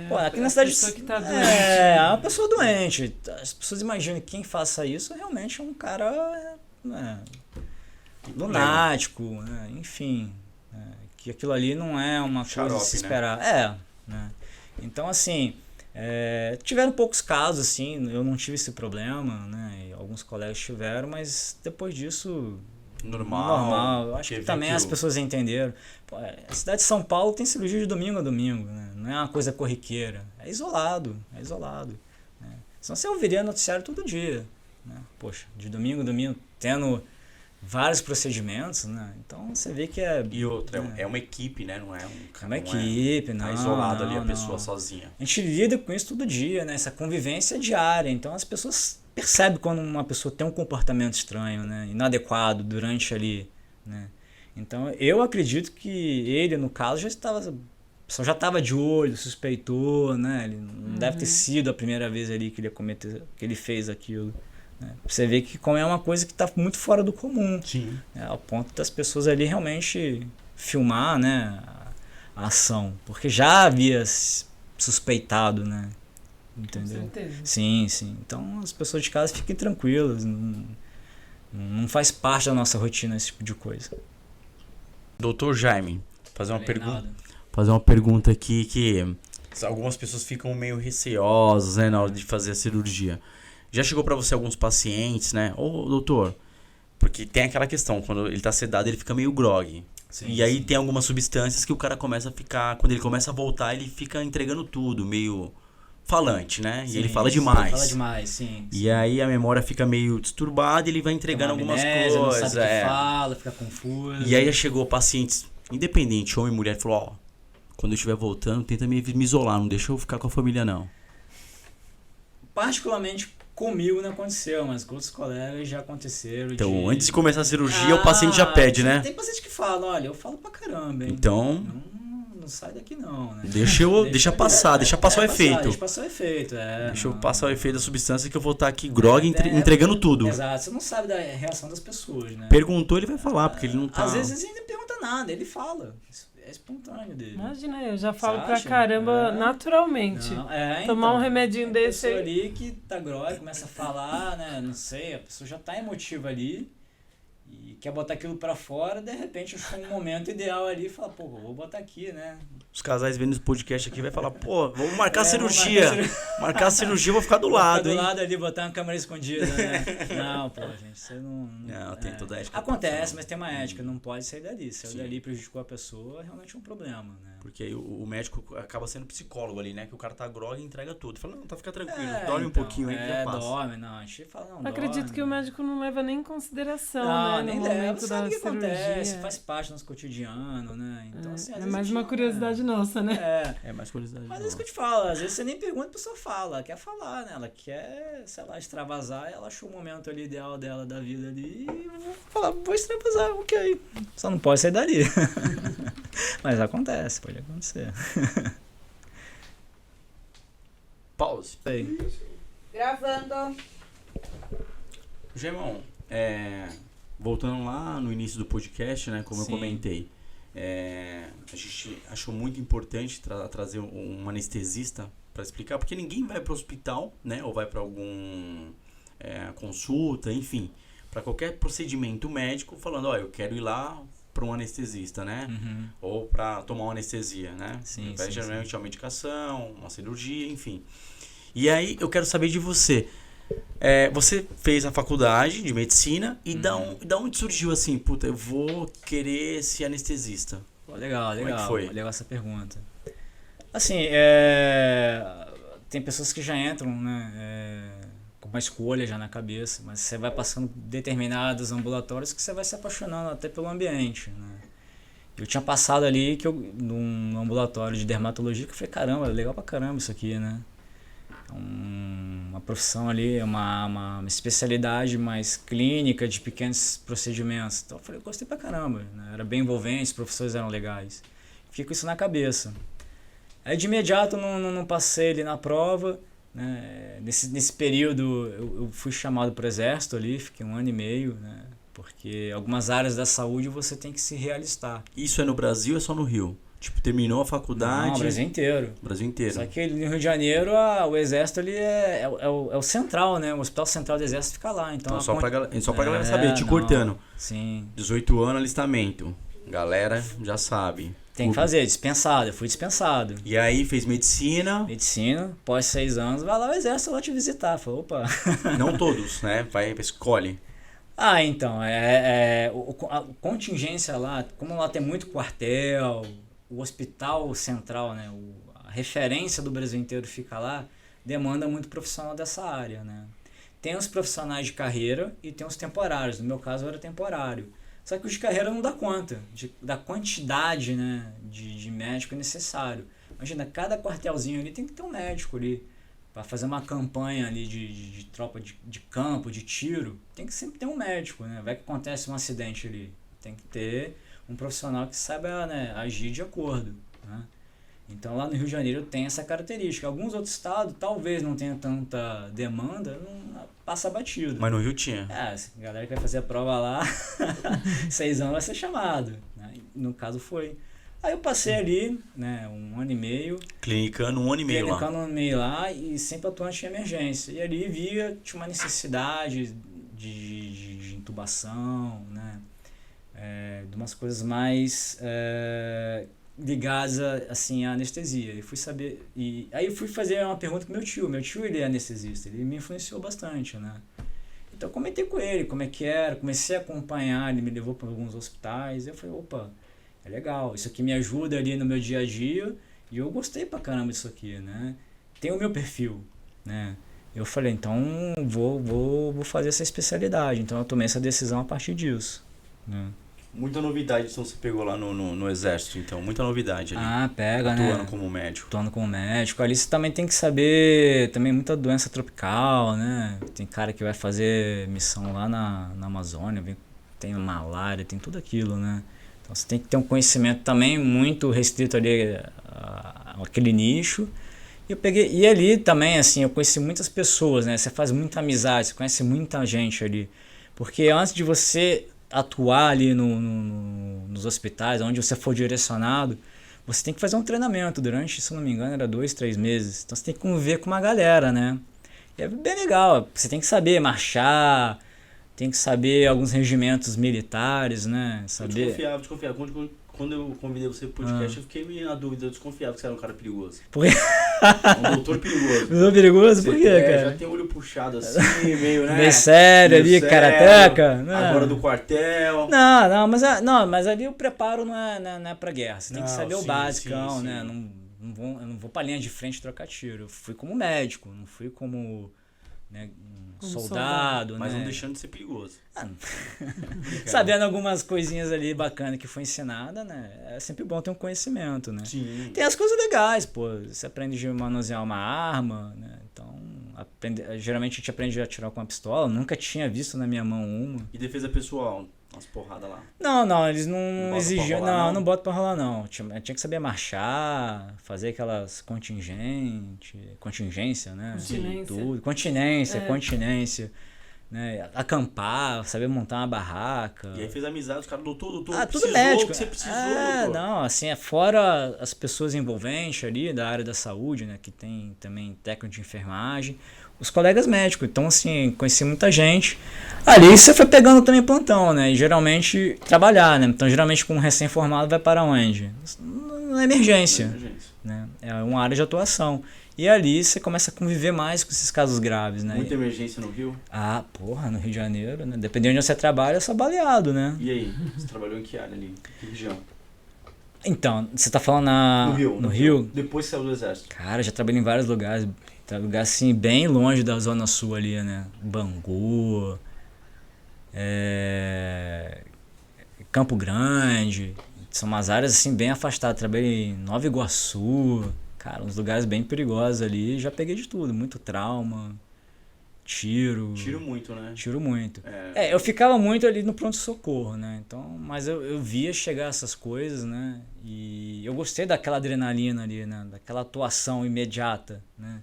Pô, aqui na cidade pessoa que tá doente. é uma pessoa doente. As pessoas imaginam que quem faça isso realmente é um cara, né, lunático, né? Enfim, né? Que aquilo ali não é uma coisa de se esperar. Né? Então, assim, tiveram poucos casos, assim, eu não tive esse problema, né? E alguns colegas tiveram, mas depois disso... Normal. Eu acho que também as pessoas entenderam. Pô, a cidade de São Paulo tem cirurgia de domingo a domingo, né? Não é uma coisa corriqueira. É isolado. Né? Senão você ouviria noticiário todo dia. Né? Poxa, de domingo a domingo, tendo vários procedimentos, né? Então você vê que é... E outra, é uma equipe, né? Não é é uma equipe, não. Tá isolado ali a pessoa sozinha. A gente lida com isso todo dia, né? Essa convivência diária. Então as pessoas percebem quando uma pessoa tem um comportamento estranho, né? Inadequado durante ali, né? Então eu acredito que ele, no caso, já estava de olho, suspeitou, né? Ele não deve ter sido a primeira vez ali que ele fez aquilo. Né? Você vê que como é uma coisa que está muito fora do comum. Sim. Né? Ao ponto das pessoas ali realmente filmar, né, a ação. Porque já havia suspeitado, né? Entendeu? Com certeza. Sim. Então as pessoas de casa fiquem tranquilas. Não faz parte da nossa rotina esse tipo de coisa. Doutor Jaime, fazer uma pergunta aqui que algumas pessoas ficam meio receosas, né, na hora de fazer a cirurgia. Já chegou pra você alguns pacientes, né? Ô, doutor, porque tem aquela questão, quando ele tá sedado, ele fica meio grogue. Sim, e aí tem algumas substâncias que o cara começa a ficar, quando ele começa a voltar, ele fica entregando tudo, meio falante, né? E ele fala demais. Ele fala demais, sim. E aí a memória fica meio disturbada e ele vai entregando algumas coisas. Não sabe o que fala, fica confuso. E aí já chegou pacientes, independente, homem e mulher, falou, ó, quando eu estiver voltando, tenta me isolar, não deixa eu ficar com a família, não. Particularmente comigo não aconteceu, mas com outros colegas já aconteceram. Então, antes de começar a cirurgia, o paciente já pede, né? Tem paciente que fala, olha, eu falo pra caramba, hein? Então... Não sai daqui não, né? Deixa passar o efeito. Deixa passar o efeito, Deixa eu passar o efeito da substância que eu vou estar aqui grogue entregando tudo. Exato, você não sabe da reação das pessoas, né? Perguntou, ele vai falar, porque ele não tá... Às vezes ele não pergunta nada, ele fala. É espontâneo dele. Imagina, eu já falo Você pra acha? caramba naturalmente. Não, Tomar um remedinho desse aí. A aí. pessoa ali que tá grogue, começa a falar, né? Não sei, a pessoa já tá emotiva ali e quer botar aquilo pra fora, de repente achou um momento ideal ali e fala, pô, vou botar aqui, né? Os casais vendo esse podcast aqui vai falar, pô, vamos marcar a cirurgia. Marcar a cirurgia, eu vou ficar do lado, hein? Do lado ali, botar uma câmera escondida, né? Não, pô, gente, você não... Não, tem toda a ética. Acontece, mas tem uma ética, não pode sair dali. Se sair dali e prejudicou a pessoa, é realmente um problema, né? Porque aí o médico acaba sendo psicólogo ali, né? Que o cara tá grogue e entrega tudo. Fala, não, fica tranquilo, dorme um pouquinho aí que já passa. Dorme, não, a gente fala, não, Acredito dorme, que o médico não leva nem em consideração, não, né? nem No leva, momento da sabe o que cirurgia. acontece, faz parte do nosso cotidiano, né? Então, assim, às É vezes mais a gente uma curiosidade nossa, né? É mais curiosidade. Mas é isso que eu te falo, às vezes você nem pergunta, a pessoa fala, ela quer falar, né? Ela quer, sei lá, extravasar, ela achou o momento ali ideal dela da vida ali e vou falar, vou extravasar, ok. Só não pode sair dali. Mas acontece, pode acontecer. Pause. Aí. Gravando. Gemão, voltando lá no início do podcast, né? Como Sim. eu comentei. A gente achou muito importante trazer um anestesista para explicar, porque ninguém vai para o hospital, né, ou vai para algum consulta, enfim, para qualquer procedimento médico, falando, ó, eu quero ir lá para um anestesista, né, ou para tomar uma anestesia, né, Sim, geralmente é uma medicação, uma cirurgia, enfim. E aí eu quero saber de você. Você fez a faculdade de medicina e da onde surgiu assim, puta, eu vou querer ser anestesista? Pô, legal. Como é que foi? Legal essa pergunta. Assim, tem pessoas que já entram, né, com uma escolha já na cabeça, mas você vai passando determinados ambulatórios que você vai se apaixonando até pelo ambiente, né. Eu tinha passado ali num ambulatório de dermatologia que eu falei, caramba, legal pra caramba isso aqui, né. Uma profissão ali, uma especialidade mais clínica de pequenos procedimentos. Então eu falei, eu gostei pra caramba, né? Era bem envolvente, os professores eram legais. Fiquei com isso na cabeça. Aí de imediato não passei ali na prova né? Nesse período eu fui chamado para o exército ali, fiquei 1 ano e meio, né? Porque algumas áreas da saúde você tem que se realistar. Isso é no Brasil ou é só no Rio? Tipo, terminou a faculdade... Não, o Brasil inteiro. Brasil inteiro. Só que no Rio de Janeiro o exército ali é o central, né? O Hospital Central do Exército fica lá. Então, Só pra galera saber, te cortando. Sim. 18 anos, alistamento. Galera já sabe. Tem que fazer, dispensado. Eu fui dispensado. E aí fez medicina. Medicina, após 6 anos, vai lá o exército lá te visitar. Falei, opa. Não todos, né? Escolhe. Então, a contingência lá, como lá tem muito quartel, o hospital central, né? A referência do Brasil inteiro fica lá, demanda muito profissional dessa área, né? Tem os profissionais de carreira e tem os temporários. No meu caso, eu era temporário. Só que os de carreira não dá conta da quantidade, né, de médico necessário. Imagina, cada quartelzinho ali tem que ter um médico ali. Para fazer uma campanha ali de tropa de campo, de tiro, tem que sempre ter um médico, né? Vai que acontece um acidente ali. Tem que ter um profissional que saiba, né, agir de acordo, né? Então lá no Rio de Janeiro tem essa característica. Alguns outros estados talvez não tenha tanta demanda, não passa batido. Mas no Rio tinha. A galera que vai fazer a prova lá, 6 anos vai ser chamado, né? No caso foi. Aí eu passei ali, né, 1 ano e meio. Clinicando 1 ano e meio lá. Clinicando 1 ano e meio lá e sempre atuante em emergência. E ali tinha uma necessidade de intubação, né? De umas coisas mais ligadas assim, à anestesia. E fui saber. Aí eu fui fazer uma pergunta com meu tio. Meu tio, ele é anestesista, ele me influenciou bastante, né? Então eu comentei com ele como é que era, comecei a acompanhar, ele me levou para alguns hospitais. E eu falei, opa, é legal, isso aqui me ajuda ali no meu dia a dia e eu gostei pra caramba disso aqui, né? Tem o meu perfil, né? Eu falei, então vou fazer essa especialidade. Então eu tomei essa decisão a partir disso, né? Muita novidade, então você pegou lá no exército, então, muita novidade ali. Pega, atuando, né? Atuando como médico. Atuando como médico. Ali você também tem que saber, também muita doença tropical, né? Tem cara que vai fazer missão lá na Amazônia, tem malária, tem tudo aquilo, né? Então você tem que ter um conhecimento também muito restrito ali àquele nicho. E ali também, assim, eu conheci muitas pessoas, né? Você faz muita amizade, você conhece muita gente ali. Porque antes de você atuar ali nos hospitais, onde você for direcionado, você tem que fazer um treinamento durante, se não me engano, era 2, 3 meses. Então você tem que conviver com uma galera, né? E é bem legal, você tem que saber marchar, tem que saber alguns regimentos militares, né? Saber... Eu desconfiava. Quando eu convidei você pro podcast, eu fiquei meio na dúvida, eu desconfiava que você era um cara perigoso. Por quê? Um doutor perigoso. Doutor perigoso? Por quê, cara? Já tem o olho puxado assim, meio, né? Meio sério ali, karateca. Agora do quartel. Não, mas ali o preparo não é pra guerra. Você tem que saber o basicão, sim. né? Eu não vou pra linha de frente trocar tiro. Eu fui como médico, não fui como, né, soldado, mas né? não deixando de ser perigoso. Sabendo algumas coisinhas ali bacanas que foi ensinada, né? É sempre bom ter um conhecimento, né? Sim. Tem as coisas legais, pô. Você aprende a manusear uma arma, né? Então, geralmente a gente aprende a atirar com uma pistola. Nunca tinha visto na minha mão uma. E defesa pessoal? Umas porradas lá. Não, eles não exigiam. Não bota pra rolar, não. Tinha que saber marchar, fazer aquelas contingência, né? Continência, né? Acampar, saber montar uma barraca. E aí fez amizade, os caras, doutor, tudo médico. Que você precisou, doutor. Não, assim, fora as pessoas envolventes ali da área da saúde, né? Que tem também técnico de enfermagem. Os colegas médicos, então assim, conheci muita gente. Ali você foi pegando também plantão, né? E geralmente trabalhar, né? Então geralmente com um recém-formado vai para onde? Na emergência. Né? É uma área de atuação. E ali você começa a conviver mais com esses casos graves, né? Muita emergência no Rio? No Rio de Janeiro, né? Dependendo de onde você trabalha, é só baleado, né? E aí? Você trabalhou em que área ali? Que região? Então, você tá falando no Rio? Depois que saiu do exército. Cara, já trabalhei em vários lugares. Lugar assim, bem longe da Zona Sul ali, né? Bangu, Campo Grande. São umas áreas assim bem afastadas. Trabalhei em Nova Iguaçu. Cara, uns lugares bem perigosos ali. Já peguei de tudo. Muito trauma, tiro. Tiro muito, né? Tiro muito. Eu ficava muito ali no pronto-socorro, né? Então, mas eu via chegar essas coisas, né? E eu gostei daquela adrenalina ali, né? Daquela atuação imediata, né?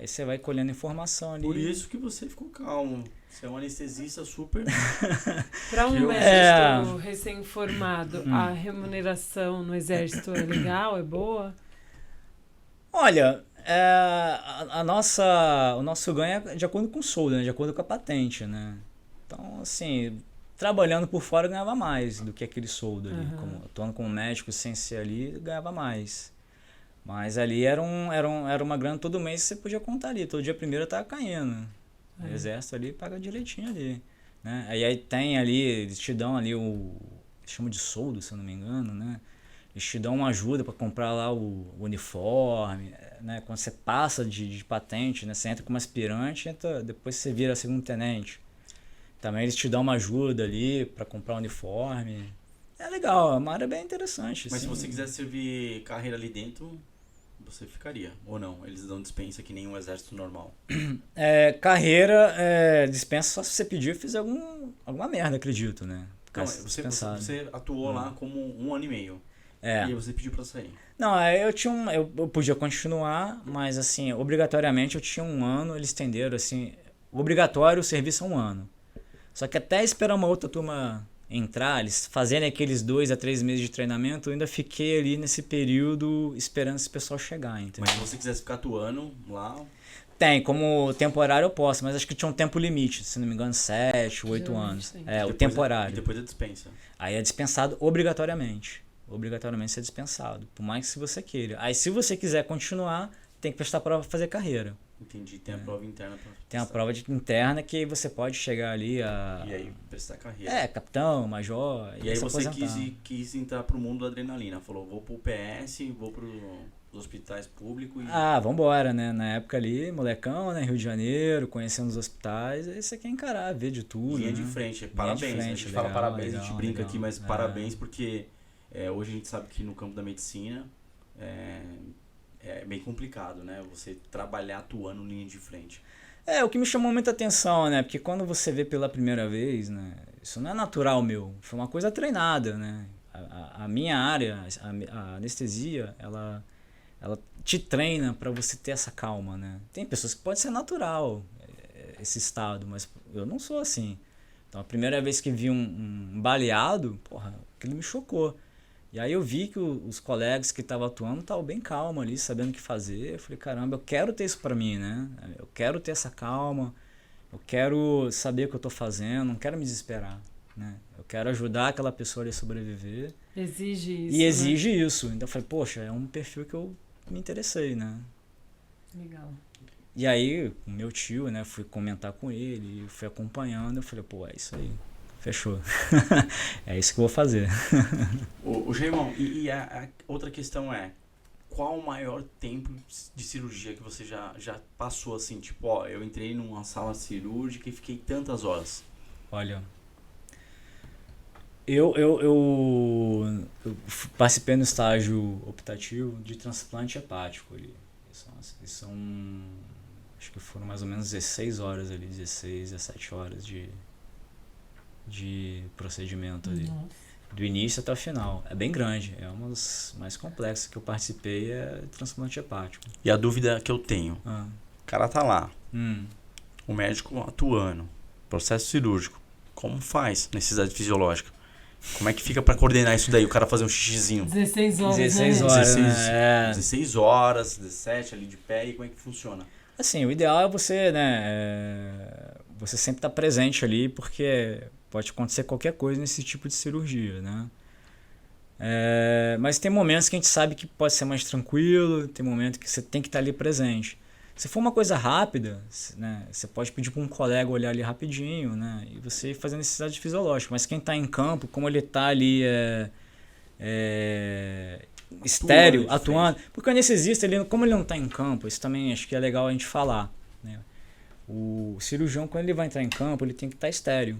Aí você vai colhendo informação ali. Por isso que você ficou calmo. Você é um anestesista super... Para um médico recém-formado, a remuneração no exército é legal, é boa? Olha, o nosso ganho é de acordo com o soldo, né? De acordo com a patente, né? Então, assim, trabalhando por fora eu ganhava mais do que aquele soldo ali. Atuando como médico sem ser ali, eu ganhava mais. Mas ali era uma grana todo mês que você podia contar ali. Todo dia primeiro estava caindo. O exército ali paga direitinho ali. Né? Aí tem ali, eles te dão ali eles chamam de soldo, se eu não me engano, né? Eles te dão uma ajuda para comprar lá o uniforme, né? Quando você passa de patente, né? Você entra como aspirante, depois você vira segundo tenente. Também eles te dão uma ajuda ali para comprar o uniforme. É legal, é uma área bem interessante. Mas assim. se você quiser servir carreira ali dentro, você ficaria, ou não? Eles dão dispensa que nem um exército normal. Carreira, dispensa só se você pedir e fizer alguma merda, acredito, né? Não, você atuou lá como 1 ano e meio. E aí você pediu pra sair. Não, eu podia continuar, mas assim, obrigatoriamente eu tinha 1 ano, eles estenderam assim, obrigatório o serviço é 1 ano. Só que até esperar uma outra turma entrar, eles fazerem aqueles 2 a 3 meses de treinamento, eu ainda fiquei ali nesse período esperando esse pessoal chegar, entendeu? Mas se você quisesse ficar atuando lá... Tem, como temporário eu posso, mas acho que tinha um tempo limite, se não me engano, 7, 8 anos. Sim. O temporário. E depois a dispensa. Aí é dispensado obrigatoriamente. Obrigatoriamente ser dispensado, por mais que se você queira. Aí se você quiser continuar, tem que prestar prova para fazer carreira. Entendi, tem a prova interna pra Tem a prova interna que você pode chegar ali a... E aí prestar carreira. Capitão, major... E aí se você aposentar. quis entrar pro mundo da adrenalina. Falou, vou pro PS, vou pros hospitais públicos. Vambora, né? Na época ali, molecão, né? Rio de Janeiro, conhecendo os hospitais. Aí você quer encarar, ver de tudo, Linha né? de frente. Parabéns. A gente fala parabéns, a gente brinca aqui, mas parabéns porque hoje a gente sabe que no campo da medicina é bem complicado, né? Você trabalhar atuando linha de frente. O que me chamou muita atenção, né? Porque quando você vê pela primeira vez, né? Isso não é natural meu. Foi uma coisa treinada, né? A minha área, a anestesia, ela te treina para você ter essa calma, né? Tem pessoas que pode ser natural esse estado, mas eu não sou assim. Então a primeira vez que vi um baleado, aquilo me chocou. E aí eu vi que os colegas que estavam atuando estavam bem calmos ali, sabendo o que fazer. Eu falei, caramba, eu quero ter isso para mim, né? Eu quero ter essa calma, eu quero saber o que eu estou fazendo, não quero me desesperar, né? Eu quero ajudar aquela pessoa a sobreviver. Exige isso, E exige isso. Então eu falei, poxa, é um perfil que eu me interessei, né? Legal. E aí, o meu tio, né, fui comentar com ele, fui acompanhando, eu falei, é isso aí. Fechou. É isso que eu vou fazer. O Geimão, e a outra questão é, qual o maior tempo de cirurgia que você já passou assim? Tipo, eu entrei numa sala cirúrgica e fiquei tantas horas. Olha, eu participei no estágio optativo de transplante hepático ali. São, acho que foram mais ou menos 16 horas ali, 16, 17 horas de procedimento ali. Nossa. Do início até o final. É bem grande. É uma das mais complexas que eu participei, é transplante hepático. E a dúvida que eu tenho, o cara tá lá, o médico atuando, processo cirúrgico, como faz necessidade fisiológica? Como é que fica pra coordenar isso daí? O cara fazer um xixizinho. 16 horas, 16 horas, 16 horas, 17 ali de pé, e como é que funciona? Assim, o ideal é você, né, você sempre estar presente ali, porque pode acontecer qualquer coisa nesse tipo de cirurgia, né? Mas tem momentos que a gente sabe que pode ser mais tranquilo, tem momentos que você tem que estar ali presente. Se for uma coisa rápida, né, você pode pedir para um colega olhar ali rapidinho, né, e você fazer a necessidade fisiológica. Mas quem está em campo, como ele está ali estéreo, atuando... Porque o anestesista, como ele não está em campo, isso também acho que é legal a gente falar, né? O cirurgião, quando ele vai entrar em campo, ele tem que estar estéreo,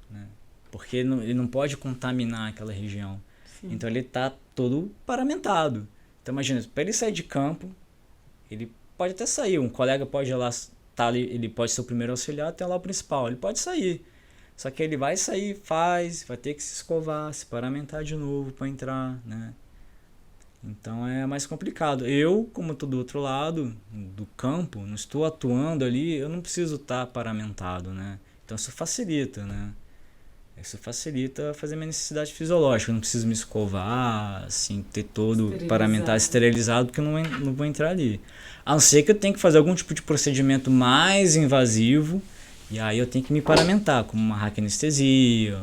né? Porque ele não pode contaminar aquela região. Sim. Então ele está todo paramentado. Então imagina, para ele sair de campo, ele pode até sair, um colega pode ir lá, tá ali, ele pode ser o primeiro auxiliar até lá o principal, ele pode sair. Só que ele vai sair, vai ter que se escovar, se paramentar de novo para entrar, né? Então é mais complicado. Eu, como estou do outro lado do campo, não estou atuando ali, eu não preciso estar paramentado, né? Então isso facilita, né? Isso facilita fazer minha necessidade fisiológica. Eu não preciso me escovar, assim, ter todo paramentado, esterilizado, porque eu não vou entrar ali. A não ser que eu tenha que fazer algum tipo de procedimento mais invasivo, e aí eu tenho que me paramentar, como uma raquianestesia,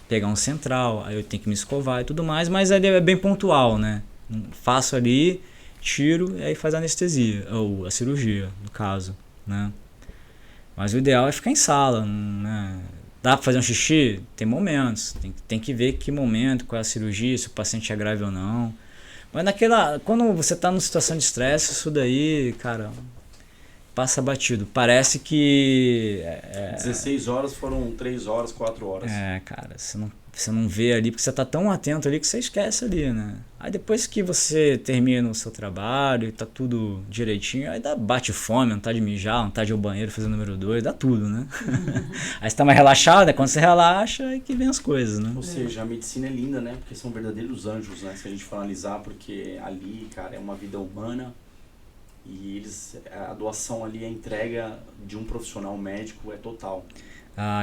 pegar um central, aí eu tenho que me escovar e tudo mais, mas ali é bem pontual, né? Faço ali, tiro e aí faz a anestesia, ou a cirurgia, no caso, né? Mas o ideal é ficar em sala, né? Dá pra fazer um xixi? Tem momentos, tem que ver que momento, qual é a cirurgia, se o paciente é grave ou não. Mas quando você tá numa situação de estresse, isso daí, cara, passa batido. Parece que... 16 horas foram 3 horas, 4 horas. Cara, você não vê ali, porque você tá tão atento ali que você esquece ali, né? Aí depois que você termina o seu trabalho e tá tudo direitinho, aí bate fome, vontade de mijar, vontade de ir ao banheiro fazer o número 2, dá tudo, né? Aí você tá mais relaxado, é quando você relaxa aí que vem as coisas, né? Ou seja, a medicina é linda, né? Porque são verdadeiros anjos, né? Se a gente for analisar, porque ali, cara, é uma vida humana e a doação ali, a entrega de um profissional médico é total.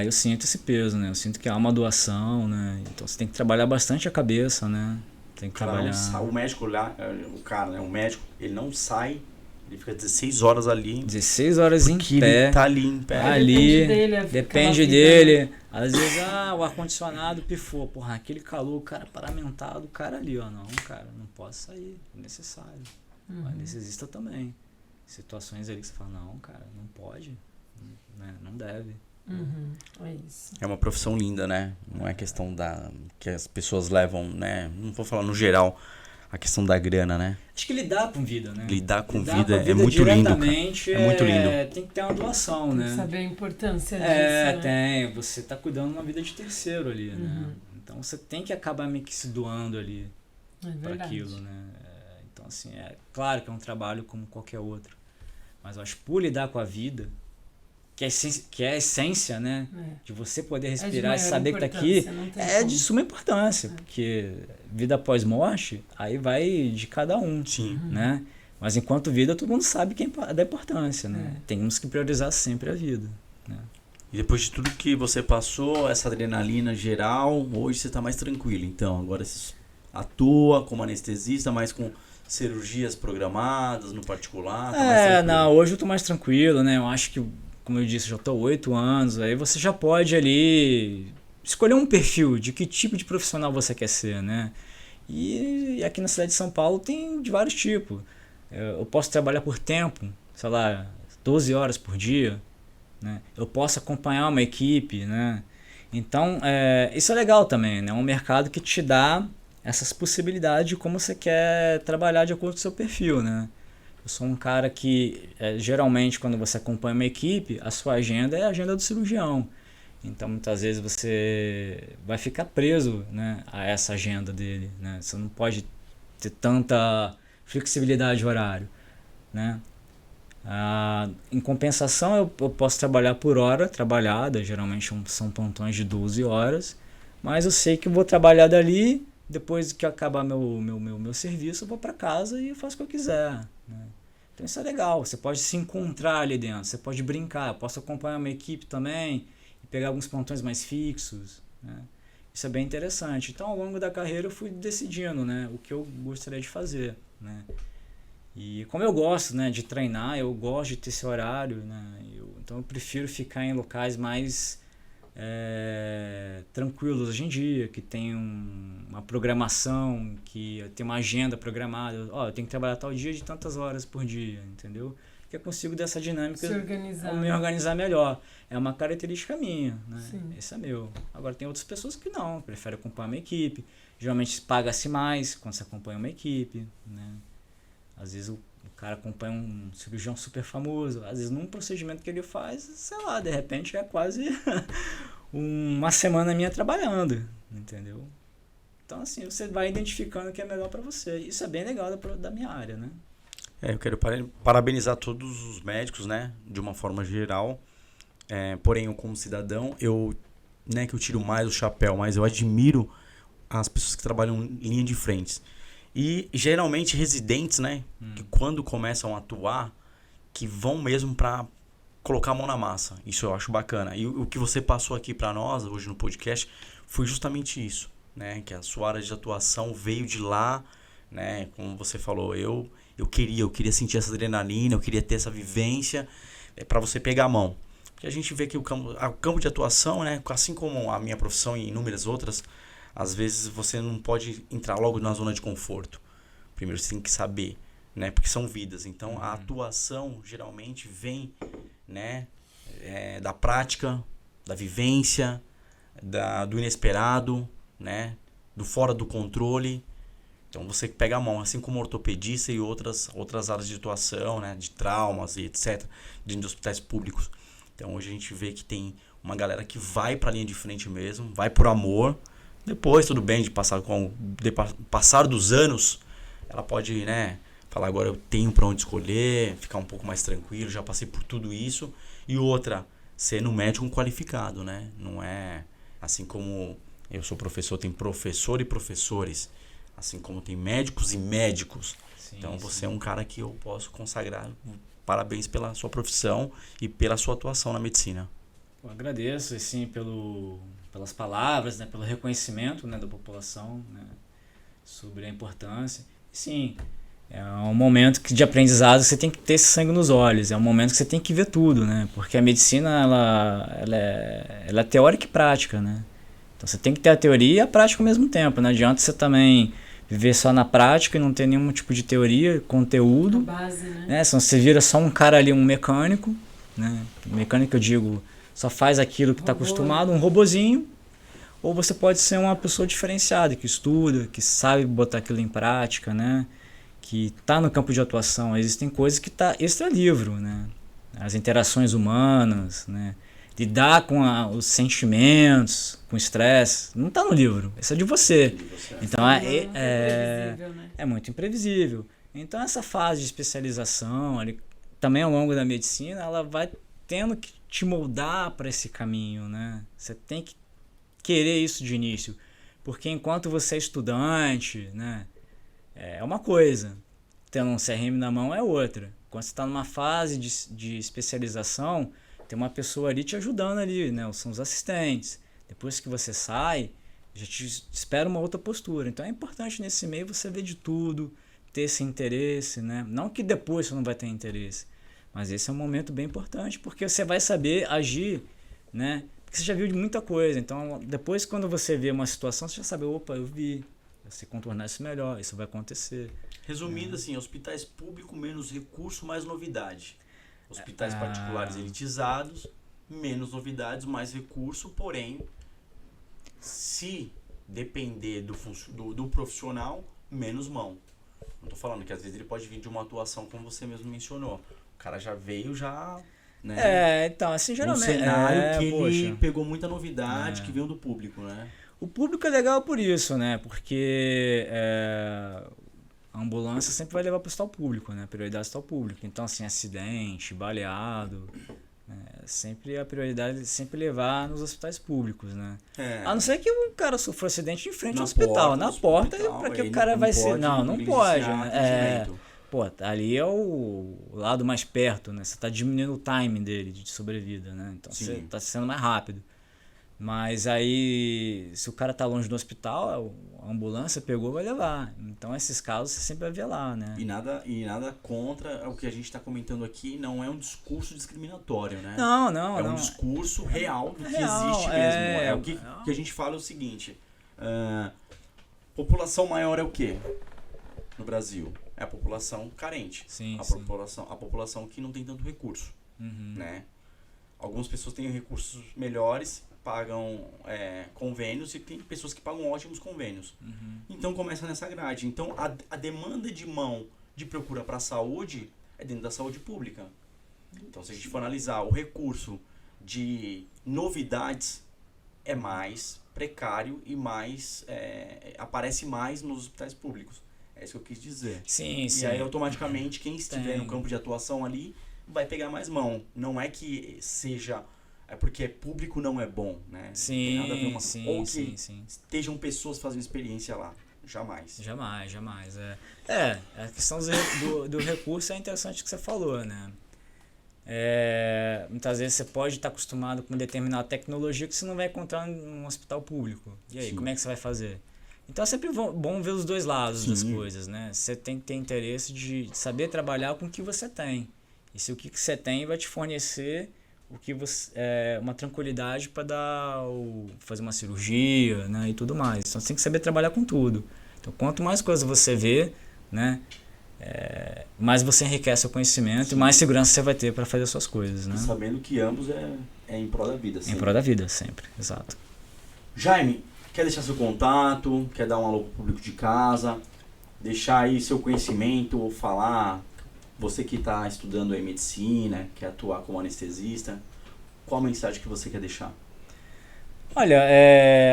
Eu sinto esse peso, né? Eu sinto que há uma doação, né? Então você tem que trabalhar bastante a cabeça, né? Tem que trabalhar... O médico lá, o cara, né? O médico, ele não sai, ele fica 16 horas ali. 16 horas em pé. Ele tá ali em pé. Ali, depende dele. Às vezes, o ar-condicionado pifou. Porra, aquele calor, o cara paramentado, o cara ali, ó. Não, cara, não posso sair, é necessário. O anestesista também. Situações ali que você fala, não, cara, não pode, né? Não deve. É isso. É uma profissão linda, né? Não é questão que as pessoas levam, né? Não vou falar no geral, a questão da grana, né? Acho que lidar com vida, né? Lidar com vida é muito lindo, cara. É muito lindo. Tem que ter uma doação, né? Tem que saber a importância disso, né? Tem. Você tá cuidando de uma vida de terceiro ali, né? Então você tem que acabar meio que se doando ali para aquilo, né? Então, assim, é claro que é um trabalho como qualquer outro. Mas eu acho que por lidar com a vida, que é a essência, né? De você poder respirar e saber que tá aqui, de suma importância, porque vida após morte, aí vai de cada um, né? Mas enquanto vida, todo mundo sabe da importância, né? Temos que priorizar sempre a vida, né? E depois de tudo que você passou, essa adrenalina geral, hoje você tá mais tranquilo. Então, agora você atua como anestesista, mas com cirurgias programadas no particular, tá mais tranquilo. Hoje eu tô mais tranquilo, né? Eu acho que, como eu disse, eu já tô 8 anos, aí você já pode ali escolher um perfil de que tipo de profissional você quer ser, né? E aqui na cidade de São Paulo tem de vários tipos. Eu posso trabalhar por tempo, sei lá, 12 horas por dia, né? Eu posso acompanhar uma equipe, né? Então, isso é legal também, né? É um mercado que te dá essas possibilidades de como você quer trabalhar de acordo com o seu perfil, né? Eu sou um cara que, geralmente, quando você acompanha uma equipe, a sua agenda é a agenda do cirurgião. Então, muitas vezes, você vai ficar preso, né, a essa agenda dele, né? Você não pode ter tanta flexibilidade de horário, né? Em compensação, eu posso trabalhar por hora trabalhada, geralmente são plantões de 12 horas, mas eu sei que eu vou trabalhar dali. Depois que acabar meu serviço, eu vou para casa e faço o que eu quiser, né? Então isso é legal, você pode se encontrar ali dentro, você pode brincar, eu posso acompanhar uma equipe também e pegar alguns plantões mais fixos, né? Isso é bem interessante. Então ao longo da carreira eu fui decidindo, né, o que eu gostaria de fazer, né? E como eu gosto, né, de treinar, eu gosto de ter esse horário, né? Então eu prefiro ficar em locais mais tranquilos hoje em dia, que tem uma programação, que tem uma agenda programada. Eu tenho que trabalhar tal dia de tantas horas por dia, entendeu? Porque eu consigo dessa dinâmica me organizar melhor. É uma característica minha, né? Esse é meu. Agora tem outras pessoas que não, preferem acompanhar uma equipe. Geralmente paga-se mais quando você acompanha uma equipe, né? Às vezes o cara acompanha um cirurgião super famoso, às vezes num procedimento que ele faz, sei lá, de repente é quase uma semana minha trabalhando, entendeu? Então assim, você vai identificando o que é melhor para você. Isso é bem legal da minha área, né? Eu quero parabenizar todos os médicos, né, de uma forma geral. Porém, eu como cidadão, que eu tiro mais o chapéu, mas eu admiro as pessoas que trabalham em linha de frente. E geralmente residentes, né, que quando começam a atuar, que vão mesmo para colocar a mão na massa. Isso eu acho bacana. E o que você passou aqui para nós hoje no podcast foi justamente isso, né, que a sua área de atuação veio de lá, né, como você falou, eu queria sentir essa adrenalina, eu queria ter essa vivência, para você pegar a mão. Porque a gente vê que o campo de atuação, né, assim como a minha profissão e inúmeras outras, às vezes você não pode entrar logo na zona de conforto. Primeiro você tem que saber, né? Porque são vidas. Então a atuação geralmente vem, né, da prática, da vivência, do inesperado, né, do fora do controle. Então você pega a mão, assim como ortopedista e outras áreas de atuação, né, de traumas e etc, dentro de hospitais públicos. Então hoje a gente vê que tem uma galera que vai para a linha de frente mesmo, vai por amor. Depois, tudo bem, de passar dos anos, ela pode, né, falar agora eu tenho para onde escolher, ficar um pouco mais tranquilo, já passei por tudo isso. E outra, ser um médico qualificado, né? Não é assim como eu sou professor, tem professor e professores, assim como tem médicos e médicos. Sim, então você é um cara que eu posso consagrar. Parabéns pela sua profissão e pela sua atuação na medicina. Eu agradeço, assim, pelas palavras, né, pelo reconhecimento, né, da população, né, sobre a importância. E, sim, é um momento de aprendizado que você tem que ter esse sangue nos olhos. É um momento que você tem que ver tudo, né, porque a medicina ela é teórica e prática, né. Então você tem que ter a teoria e a prática ao mesmo tempo. Não adianta você também viver só na prática e não ter nenhum tipo de teoria, conteúdo. A base, né? Senão você vira só um cara ali, um mecânico, né? Mecânico, eu digo, só faz aquilo que está acostumado, um robozinho. Ou você pode ser uma pessoa diferenciada, que estuda, que sabe botar aquilo em prática, né? Que está no campo de atuação. Existem coisas que está extra-livro, né? As interações humanas, né? Lidar com os sentimentos, com o estresse, não está no livro, isso é de você. Então é muito imprevisível. Então essa fase de especialização, ali, também ao longo da medicina, ela vai tendo que te moldar para esse caminho, né? Você tem que querer isso de início, porque enquanto você é estudante, né, é uma coisa, tendo um CRM na mão é outra. Quando você está numa fase de especialização, tem uma pessoa ali te ajudando ali, né? São os assistentes. Depois que você sai, já te espera uma outra postura. Então é importante nesse meio você ver de tudo, ter esse interesse, né? Não que depois você não vai ter interesse, mas esse é um momento bem importante, porque você vai saber agir, né? Porque você já viu de muita coisa. Então depois, quando você vê uma situação, você já sabe, opa, eu vi, eu sei contornar isso melhor, isso vai acontecer. Resumindo assim, hospitais públicos, menos recurso, mais novidade. Hospitais particulares elitizados, menos novidades, mais recurso, porém, se depender do profissional, menos mão. Não estou falando que às vezes ele pode vir de uma atuação como você mesmo mencionou. O cara já veio, né? Então, assim, geralmente... Um cenário que ele pegou muita novidade, que veio do público, né? O público é legal por isso, né? Porque a ambulância sempre vai levar para o hospital público, né? A prioridade é o hospital público. Então, assim, acidente, baleado, sempre a prioridade é sempre levar nos hospitais públicos, né? A não ser que o cara sofra acidente em frente ao hospital, na porta, para que o cara vai ser... Não pode, né? Pô, ali é o lado mais perto, né? Você está diminuindo o time dele de sobrevida, né? Então, você está sendo mais rápido. Mas aí, se o cara tá longe do hospital, a ambulância pegou, vai levar. Então, esses casos você sempre vai ver lá, né? E nada contra o que a gente está comentando aqui, não é um discurso discriminatório, né? Não. É um discurso real do que existe mesmo. O que a gente fala é o seguinte, população maior é o quê? No Brasil? É a população carente. A população que não tem tanto recurso, né? Algumas pessoas têm recursos melhores, pagam convênios, e tem pessoas que pagam ótimos convênios. Então começa nessa grade. Então a demanda de mão de procura para a saúde é dentro da saúde pública. Então se a gente for analisar o recurso de novidades é mais precário e mais aparece mais nos hospitais públicos. É isso que eu quis dizer. Sim. E aí automaticamente quem estiver no campo de atuação ali vai pegar mais mão. Não é que seja... É porque público não é bom, né? Sim, não tem nada a ver sim. Ou que estejam pessoas fazendo experiência lá. Jamais. Jamais. A questão do recurso é interessante que você falou, né? Muitas vezes você pode estar acostumado com uma determinada tecnologia que você não vai encontrar em um hospital público. E aí, Sim. como é que você vai fazer? Então é sempre bom ver os dois lados Sim. das coisas, né? Você tem que ter interesse de saber trabalhar com o que você tem. E se o que você tem vai te fornecer o que você, uma tranquilidade para fazer uma cirurgia, né? E tudo mais. Então você tem que saber trabalhar com tudo. Então quanto mais coisas você vê, né? Mais você enriquece o conhecimento. Sim. E mais segurança você vai ter para fazer as suas coisas, né? E sabendo que ambos é em prol da vida. Sempre. Em prol da vida, sempre. Exato. Jaime, quer deixar seu contato? Quer dar um alô pro público de casa? Deixar aí seu conhecimento ou falar... Você que está estudando aí medicina, quer atuar como anestesista, qual a mensagem que você quer deixar? Olha,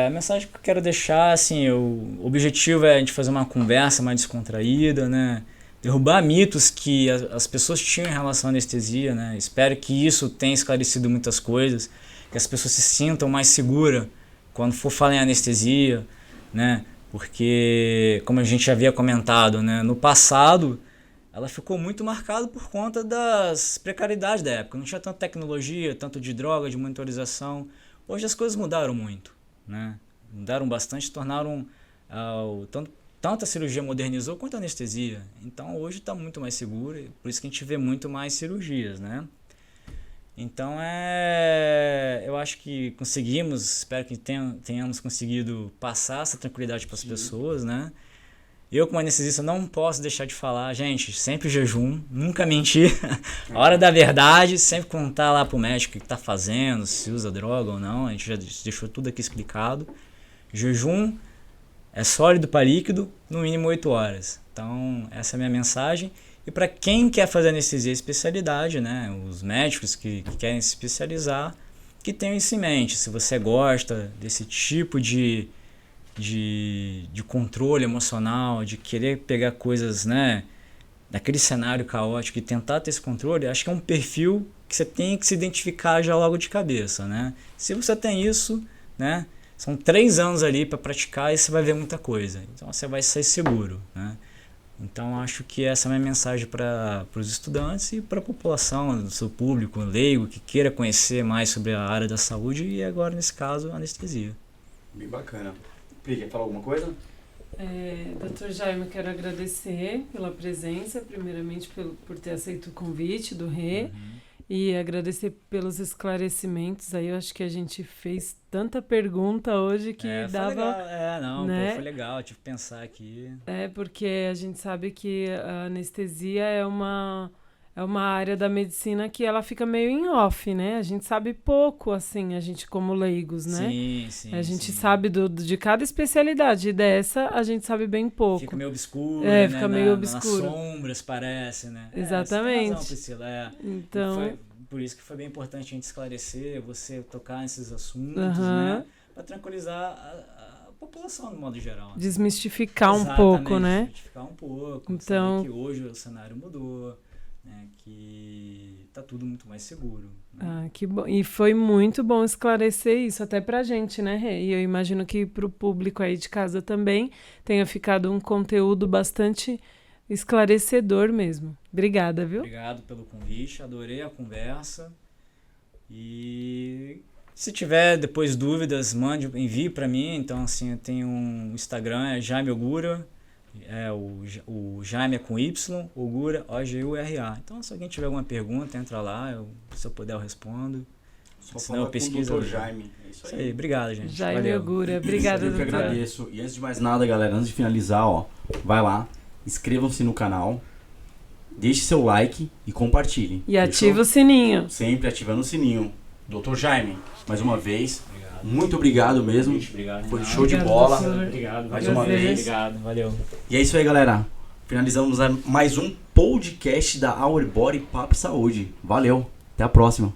a mensagem que eu quero deixar, assim, o objetivo é a gente fazer uma conversa mais descontraída, né? Derrubar mitos que as pessoas tinham em relação à anestesia, né? Espero que isso tenha esclarecido muitas coisas, que as pessoas se sintam mais seguras quando for falar em anestesia, né? Porque, como a gente já havia comentado, né? No passado, ela ficou muito marcada por conta das precariedades da época. Não tinha tanta tecnologia, tanto de droga, de monitorização. Hoje as coisas mudaram muito, né? Mudaram bastante, tornaram... tanto a cirurgia modernizou quanto a anestesia. Então hoje está muito mais seguro, por isso que a gente vê muito mais cirurgias, né? Então eu acho que conseguimos, espero que tenhamos conseguido passar essa tranquilidade para as pessoas, né? Eu, como anestesista, não posso deixar de falar, gente, sempre jejum, nunca mentir. A hora da verdade, sempre contar lá pro médico o que tá fazendo, se usa droga ou não, a gente já deixou tudo aqui explicado. Jejum é sólido para líquido, no mínimo 8 horas. Então, essa é a minha mensagem. E para quem quer fazer anestesia especialidade, né, os médicos que querem se especializar, que tenham isso em mente. Se você gosta desse tipo de controle emocional, de querer pegar coisas, né, daquele cenário caótico e tentar ter esse controle, acho que é um perfil que você tem que se identificar já logo de cabeça, né? Se você tem isso, né, são 3 anos ali para praticar e você vai ver muita coisa. Então você vai ser seguro, né? Então acho que essa é a minha mensagem para os estudantes e para a população, do seu público leigo que queira conhecer mais sobre a área da saúde e agora nesse caso a anestesia. Bem bacana. Quer falar alguma coisa? Dr. Jaime, eu quero agradecer pela presença, primeiramente por ter aceito o convite do Rê, e agradecer pelos esclarecimentos. Aí eu acho que a gente fez tanta pergunta hoje que dava... Foi legal, tive que pensar aqui. Porque a gente sabe que a anestesia é uma área da medicina que ela fica meio em off, né? A gente sabe pouco, assim, a gente como leigos, né? Sim. A gente sabe de cada especialidade, e dessa a gente sabe bem pouco. Fica meio obscuro, né? Fica meio obscuro. Nas sombras, parece, né? Exatamente. Você tem razão, Priscila. Então... Por isso que foi bem importante a gente esclarecer, você tocar nesses assuntos, né? Para tranquilizar a população, no modo geral. Desmistificar um pouco, né? Desmistificar um pouco. Então... Saber que hoje o cenário mudou. Que tá tudo muito mais seguro. Né? Que bom. E foi muito bom esclarecer isso, até pra gente, né, Rê? E eu imagino que pro público aí de casa também tenha ficado um conteúdo bastante esclarecedor mesmo. Obrigada, viu? Obrigado pelo convite, adorei a conversa. E se tiver depois dúvidas, envie para mim. Então, assim, eu tenho um Instagram, é Jaime Ogura. O Jaime é com Y, Ogura, O-G-U-R-A. Então, se alguém tiver alguma pergunta, entra lá, se eu puder eu respondo. Só falar com o Dr. Jaime. É isso aí. Obrigado, gente. Jaime Ogura, obrigado, doutor. Eu que agradeço. E antes de mais nada, galera, antes de finalizar, vai lá, inscrevam-se no canal, deixe seu like e compartilhem. E ativa o sininho. Sempre ativando o sininho. Dr. Jaime, mais uma vez... Muito obrigado mesmo. Obrigado. Foi show de bola. Obrigado. Mais uma vez. Obrigado. Valeu. E é isso aí, galera. Finalizamos mais um podcast da Our Body Papo Saúde. Valeu. Até a próxima.